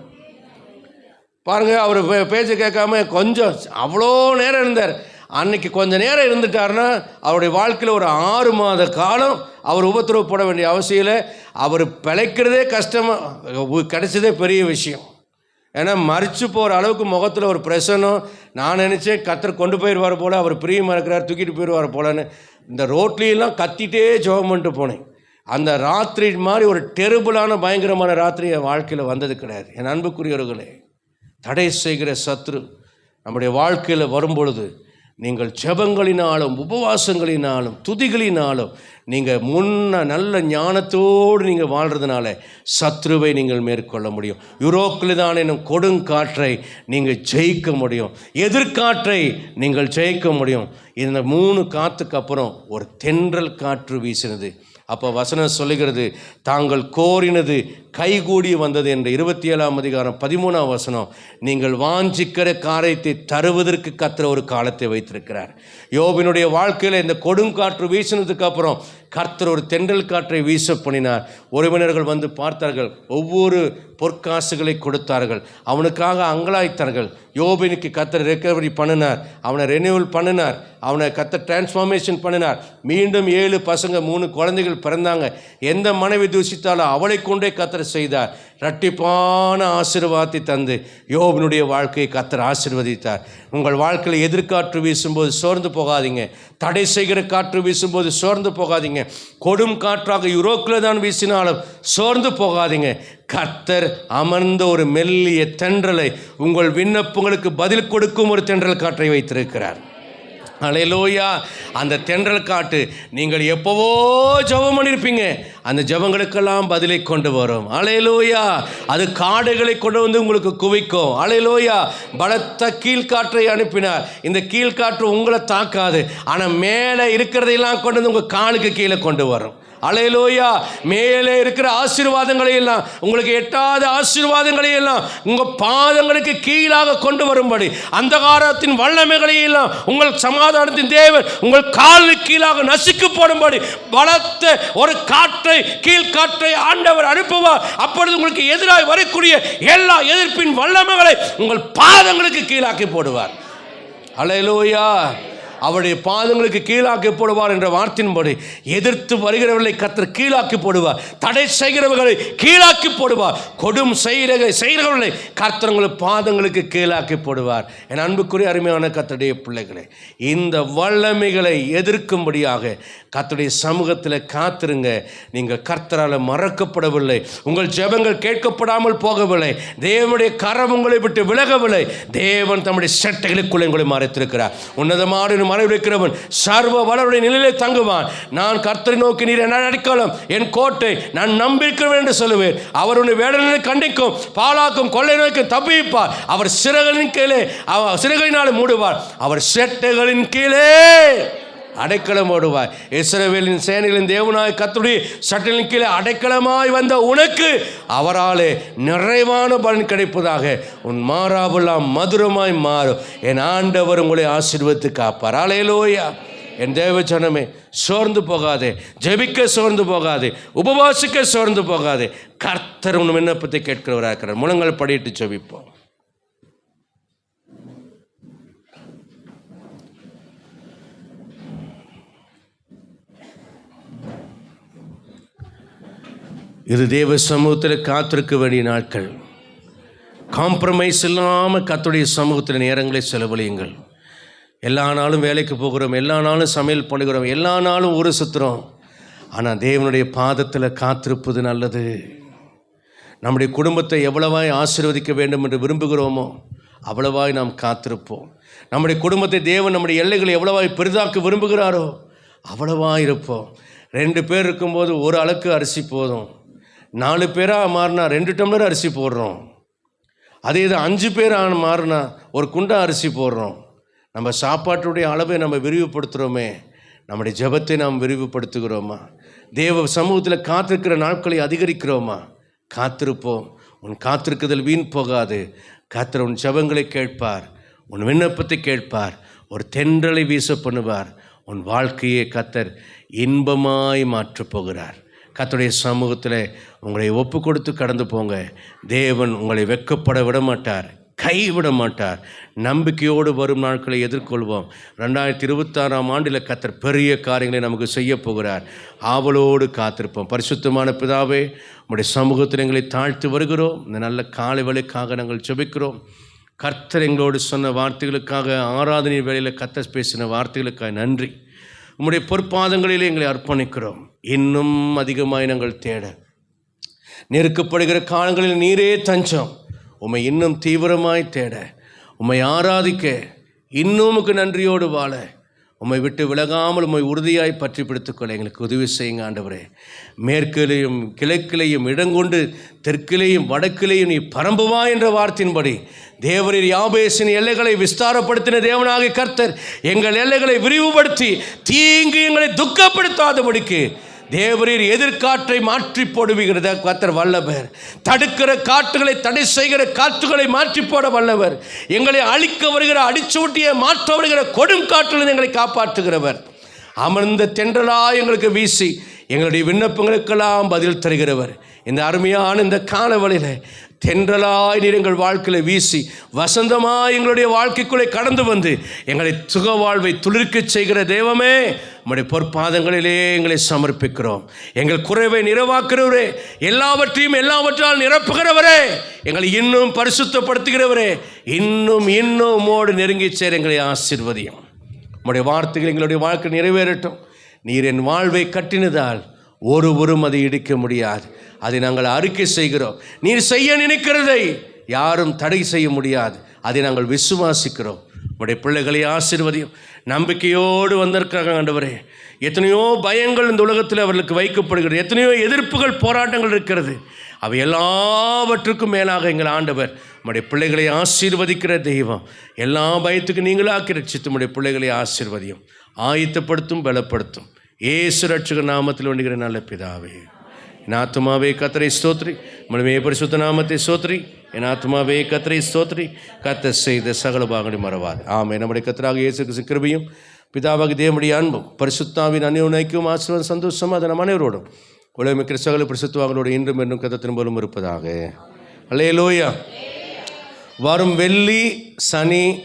பாருங்கள், அவர் பேச்சை கேட்காம கொஞ்சம் அவ்வளோ நேரம் இருந்தார். அன்னைக்கு கொஞ்சம் நேரம் இருந்துட்டாருன்னா அவருடைய வாழ்க்கையில் ஒரு 6 மாத காலம் அவர் உபத்திரவு போட வேண்டிய அவசியம் இல்லை. அவர் பிழைக்கிறதே கஷ்டமாக கிடைச்சதே பெரிய விஷயம். ஏன்னா மறித்து போகிற அளவுக்கு முகத்தில் ஒரு பிரசனம். நான் நினச்சேன் கர்த்தர் கொண்டு போயிடுவார் போல், அவர் பிரியமாக இருக்கிறார், தூக்கிட்டு போயிடுவார் போலன்னு இந்த ரோட்லையெல்லாம் கத்திட்டே ஜெபம் பண்ணிட்டு போனேன். அந்த ராத்திரி மாதிரி ஒரு டெரிபிளான பயங்கரமான ராத்திரி என் வாழ்க்கையில் வந்தது கிடையாது. என் அன்புக்குரியவர்களே, தடை செய்கிற சத்ரு நம்முடைய வாழ்க்கையில் வரும்பொழுது நீங்கள் ஜெபங்களினாலும் உபவாசங்களினாலும் துதிகளினாலும் நீங்கள் நல்ல ஞானத்தோடு நீங்கள் வாழ்கிறதுனால சத்ருவை நீங்கள் மேற்கொள்ள முடியும். யூரோக்கில் தான் என்னும் கொடுங்காற்றை நீங்கள் ஜெயிக்க முடியும். எதிர்காற்றை நீங்கள் ஜெயிக்க முடியும். இந்த 3 காற்றுக்கு அப்புறம் ஒரு தென்றல் காற்று வீசினது. அப்போ வசனம் சொல்லுகிறது, தாங்கள் கோரினது கைகூடி வந்தது என்ற 27ஆம் அதிகாரம் 13ஆம் வசனம். நீங்கள் வாஞ்சிக்கிற காரியத்தை தருவதற்கு கர்த்தர் ஒரு காலத்தை வைத்திருக்கிறார். யோபினுடைய வாழ்க்கையில் இந்த கொடுங்காற்று வீசினதுக்கு அப்புறம் கர்த்தர் ஒரு தென்றல் காற்றை வீச பண்ணினார். உறவினர்கள் வந்து பார்த்தார்கள், ஒவ்வொரு பொற்காசுகளை கொடுத்தார்கள், அவனுக்காக அங்கலாய்த்தார்கள். யோபினுக்கு கர்த்தர் ரெக்கவரி பண்ணினார், அவனை ரெனியூவல் பண்ணினார், அவனை கர்த்தர் டிரான்ஸ்ஃபார்மேஷன் பண்ணினார். மீண்டும் 7 பசங்க 3 குழந்தைகள் பிறந்தாங்க. எந்த மனைவி தூசித்தாலும் அவளை கொண்டே கர்த்தர் செய்தார். இரட்டிப்பான ஆசீர்வாதத்தை தந்து யோபினுடைய வாழ்க்கையை கர்த்தர் ஆசீர்வதித்தார். உங்கள் வாழ்க்கையில் எதிர்காற்று வீசும்போது சோர்ந்து போகாதீங்க. தடை செய்கிற காற்று வீசும்போது சோர்ந்து போகாதீங்க. கொடும் காற்றாக யூரோக்கில் தான் வீசினாலும் சோர்ந்து போகாதீங்க. கர்த்தர் அமர்ந்த ஒரு மெல்லிய தென்றலை, உங்கள் விண்ணப்பங்களுக்கு பதில் கொடுக்கும் ஒரு தென்றல் காற்றை வைத்திருக்கிறார். அல்லேலூயா. அந்த தென்றல் காட்டு நீங்கள் எப்போவோ ஜெபம் பண்ணியிருப்பீங்க, அந்த ஜெபங்களுக்கெல்லாம் பதிலை கொண்டு வரும். அல்லேலூயா. அது காடுகளை கொண்டு வந்து உங்களுக்கு குவிக்கும். அல்லேலூயா. பலத்த கீழ்காற்றை அனுப்பினார். இந்த கீழ்காற்று உங்களை தாக்காது, ஆனால் மேலே இருக்கிறதையெல்லாம் கொண்டு வந்து உங்கள் காலுக்கு கீழே கொண்டு வரும். அல்லேலூயா. மேலே இருக்கிற ஆசீர்வாதங்களை எல்லாம், உங்களுக்கு எட்டாத ஆசீர்வாதங்களை எல்லாம் உங்கள் பாதங்களுக்கு கீழாக கொண்டு வரும்படி, அந்தகாரத்தின் வல்லமைகளை எல்லாம் உங்கள் சமாதானத்தின் தேவன் உங்கள் காலுக்கு கீழாக நசுக்கு போடும்படி பலத்த ஒரு காற்றை, கீழ்காற்றை ஆண்டவர் அனுப்புவார். அப்பொழுது உங்களுக்கு எதிராக வரக்கூடிய எல்லா எதிர்ப்பின் வல்லமைகளை உங்கள் பாதங்களுக்கு கீழாக்கி போடுவார். அல்லேலூயா. அவருடைய பாதங்களுக்கு கீழாக்கி போடுவார் என்ற வார்த்தையின்படி எதிர்த்து வருகிறவர்களை கர்த்தர் கீழாக்கி போடுவார். தடை செய்கிறவர்களை கீழாக்கி போடுவார். கொடும் செய்கிறவர்களை கர்த்தர் உங்கள் பாதங்களுக்கு கீழாக்கி போடுவார். என் அன்புக்குரிய அருமையான கர்த்தருடைய பிள்ளைகளை, இந்த வல்லமைகளை எதிர்க்கும்படியாக கர்த்தருடைய சமூகத்தில் காத்திருங்க. நீங்கள் கர்த்தரால் மறக்கப்படவில்லை. உங்கள் ஜெபங்கள் கேட்கப்படாமல் போகவில்லை. தேவனுடைய கரம் உங்களை விட்டு விலகவில்லை. தேவன் தம்முடைய சட்டைகளுக்குள்ளே உங்களை மறைத்திருக்கிறார். உன்னதமான மறைவிருக்கிறவன் சர்வ வல்லவருடைய நிலையிலே தங்குவான். நான் கர்த்தரை நோக்கி, நீர் என் அடைக்கலம், என் கோட்டை, நான் நம்பியிருக்கிறேன் என்று சொல்லுவேன். அவர் உன்னை வேடனை கண்டிக்கும், பாலாக்கும், கொள்ளை நோய்க்கும் தப்பிப்பார். அவர் சிறகுகளின் கீழே, சிறகுகளினால் மூடுவார். அவர் சேட்டைகளின் கீழே அடைக்கலம் ஓடுவாய். இஸ்ரவேலின் சேனைகளின் தேவனாய் கர்த்தருடைய சட்டைகளின் கீழே அடைக்கலமாய் வந்த உனக்கு அவராலே நிறைவான பலன் கிடைப்பதாக. உன் மாறாவெல்லாம் மதுரமாய் மாறும். என் ஆண்டவர் உங்களை ஆசீர்வதித்து காப்பார். அல்லேலூயா. என் தேவ ஜனமே, சோர்ந்து போகாதே. ஜெபிக்க சோர்ந்து போகாதே. உபவாசிக்க சோர்ந்து போகாதே. கர்த்தர் உன் விண்ணப்பத்தை கேட்கிறவராக இருக்கிறார். முழங்கள் படியிட்டு ஜெபிப்போம். இது தேவ சமூகத்தில் காத்திருக்க வேண்டிய நாட்கள். காம்ப்ரமைஸ் இல்லாமல் கர்த்தருடைய சமூகத்தில் நேரங்களை செலவழியுங்கள். எல்லா நாளும் வேலைக்கு போகிறோம், எல்லா நாளும் சமையல் பண்ணுகிறோம், எல்லா நாளும் ஊரை சுற்றுறோம். ஆனால் தேவனுடைய பாதத்தில் காத்திருப்பது நல்லது. நம்முடைய குடும்பத்தை எவ்வளவாய் ஆசீர்வதிக்க வேண்டும் என்று விரும்புகிறோமோ அவ்வளவாய் நாம் காத்திருப்போம். நம்முடைய குடும்பத்தை தேவன் நம்முடைய எல்லைகளை எவ்வளவாய் பெரிதாக்க விரும்புகிறாரோ அவ்வளவாய் இருப்போம். 2 பேர் இருக்கும்போது ஒரு அளவுக்கு அரிசி போதும். 4 பேராக மாறினா 2 டம்ளர் அரிசி போடுறோம். அதே இது 5 பேர் மாறினா ஒரு குண்டா அரிசி போடுறோம். நம்ம சாப்பாட்டுடைய அளவை நம்ம விரிவுபடுத்துகிறோமே, நம்முடைய ஜெபத்தை நாம் விரிவுபடுத்துகிறோமா? தேவ சமூகத்தில் காத்திருக்கிற நாட்களை அதிகரிக்கிறோமா? காத்திருப்போம். உன் காத்திருக்குதல் வீண் போகாது. கர்த்தர் உன் ஜெபங்களை கேட்பார், உன் விண்ணப்பத்தை கேட்பார், ஒரு தென்றலை வீச பண்ணுவார். உன் வாழ்க்கையை கர்த்தர் இன்பமாய் மாற்றப் போகிறார். கர்த்தருடைய சமூகத்தில் உங்களை ஒப்பு கொடுத்து கடந்து போங்க. தேவன் உங்களை வெட்கப்பட விட மாட்டார், கைவிட மாட்டார். நம்பிக்கையோடு வரும் நாட்களை எதிர்கொள்வோம். 2026ஆம் ஆண்டில் கர்த்தர் பெரிய காரியங்களை நமக்கு செய்ய போகிறார். ஆவலோடு காத்திருப்போம். பரிசுத்தமான பிதாவே, உங்களுடைய சமூகத்தில் எங்களை தாழ்த்து வருகிறோம். இந்த நல்ல காலை வேளைக்காக நாங்கள் ஜெபிக்கிறோம். கர்த்தர் எங்களோடு சொன்ன வார்த்தைகளுக்காக, ஆராதனை வேளையில் கர்த்தர் பேசின வார்த்தைகளுக்காக நன்றி. உம்முடைய பொற்பாதங்களிலே எங்களை அர்ப்பணிக்கிறோம். இன்னும் அதிகமாய் நாங்கள் தேட, நெருக்கப்படுகிற காலங்களில் நீரே தஞ்சம். உம்மை இன்னும் தீவிரமாய் தேட, உம்மை ஆராதிக்க, இன்னும் உமக்கு நன்றியோடு வாழ, உம்மை விட்டு விலகாமல் உம்மை உறுதியாய் பற்றி பிடித்துக்கொள்ள எங்களுக்கு உதவி செய்யுங்க ஆண்டவரே. மேற்கிலேயும் கிழக்கிலேயும் இடங்கொண்டு தெற்கிலேயும் வடக்கிலேயும் நீ பரம்புவா என்ற வார்த்தையின்படி தேவரீர் யாபேசின் எல்லைகளை விஸ்தாரப்படுத்தின தேவனாகிய கர்த்தர் எங்கள் எல்லைகளை விரிவுபடுத்தி தீங்கு எங்களை துக்கப்படுத்தாதபடிக்கு தேவரீர் எதிர்காற்றை மாற்றி போடுவீங்கிறத கர்த்தர் வல்லவர். தடுக்கிற காற்றுகளை, தடை செய்கிற காற்றுகளை மாற்றி போட வல்லவர். எங்களை அழிக்க வருகிற, அடிச்சூட்டியை மாற்ற வருகிற கொடும் காற்றிலிருந்து எங்களை காப்பாற்றுகிறவர். அமர்ந்த தென்றலாய் எங்களுக்கு வீசி எங்களுடைய விண்ணப்பங்களுக்கெல்லாம் பதில் தருகிறவர். இந்த அருமையான இந்த காலவழியில் தென்றலாய் நீர் எங்கள் வாழ்க்கையில் வீசி வசந்தமாய் எங்களுடைய வாழ்க்கைக்குள்ளே கடந்து வந்து எங்களை சுக வாழ்வை துளிர்க்க செய்கிற தெய்வமே, உம்முடைய பொற்பாதங்களிலே எங்களை சமர்ப்பிக்கிறோம். எங்கள் குறைவை நிறைவாக்குகிறவரே, எல்லாவற்றால் நிரப்புகிறவரே, எங்களை இன்னும் பரிசுத்தப்படுத்துகிறவரே, இன்னும் உம்மோடு நெருங்கி சேர எங்களை ஆசீர்வதியும். உம்முடைய வார்த்தைகள் எங்களுடைய வாழ்க்கை நிறைவேறட்டும். நீர் என் வாழ்வை கட்டினதால் ஒருவரும் அதை இடிக்க முடியாது. அதை நாங்கள் அறிக்கை செய்கிறோம். நீர் செய்ய நினைக்கிறதை யாரும் தடை செய்ய முடியாது. அதை நாங்கள் விசுவாசிக்கிறோம். உடைய பிள்ளைகளை ஆசீர்வதியும். நம்பிக்கையோடு வந்திருக்காங்க ஆண்டவரே. எத்தனையோ பயங்கள் இந்த உலகத்தில் அவர்களுக்கு வைக்கப்படுகிறது. எத்தனையோ எதிர்ப்புகள், போராட்டங்கள் இருக்கிறது. அவை எல்லாவற்றுக்கும் மேலாக எங்கள் ஆண்டவர் உடைய பிள்ளைகளை ஆசீர்வதிக்கிற தெய்வம். எல்லா பயத்துக்கும் நீங்களாக்கி ரட்சித்து உடைய பிள்ளைகளை ஆசீர்வதியும், ஆயத்தப்படுத்தும், பலப்படுத்தும். இயேசு ரட்சகர் நாமத்தில் வேண்டுகிற நல்ல பிதாவே. என் ஆத்துமாவே கர்த்தரை ஸ்தோத்திரி, முழுமையே பரிசுத்த நாமத்தை ஸ்தோத்திரி. என் ஆத்துமாவே கர்த்தரை ஸ்தோத்திரி, கர்த்தர் செய்த சகல பாகங்களை மறவாது. ஆமென். நம்முடைய கர்த்தராக இயேசு கிறிஸ்து கிருபையும் பிதாவாகிய தேவனுடைய அன்பும் பரிசுத்தாவின் அந்யோன்யம் ஆசீர்வாதம் சந்தோஷம் அது நம் அனைவரோடும் உலகமிக்கிற சகல பரிசுத்தவான்களோடு இன்றும் என்னும் கர்த்தர் போலும் இருப்பதாக. அல்லேலூயா. வரும் வெள்ளி, சனி,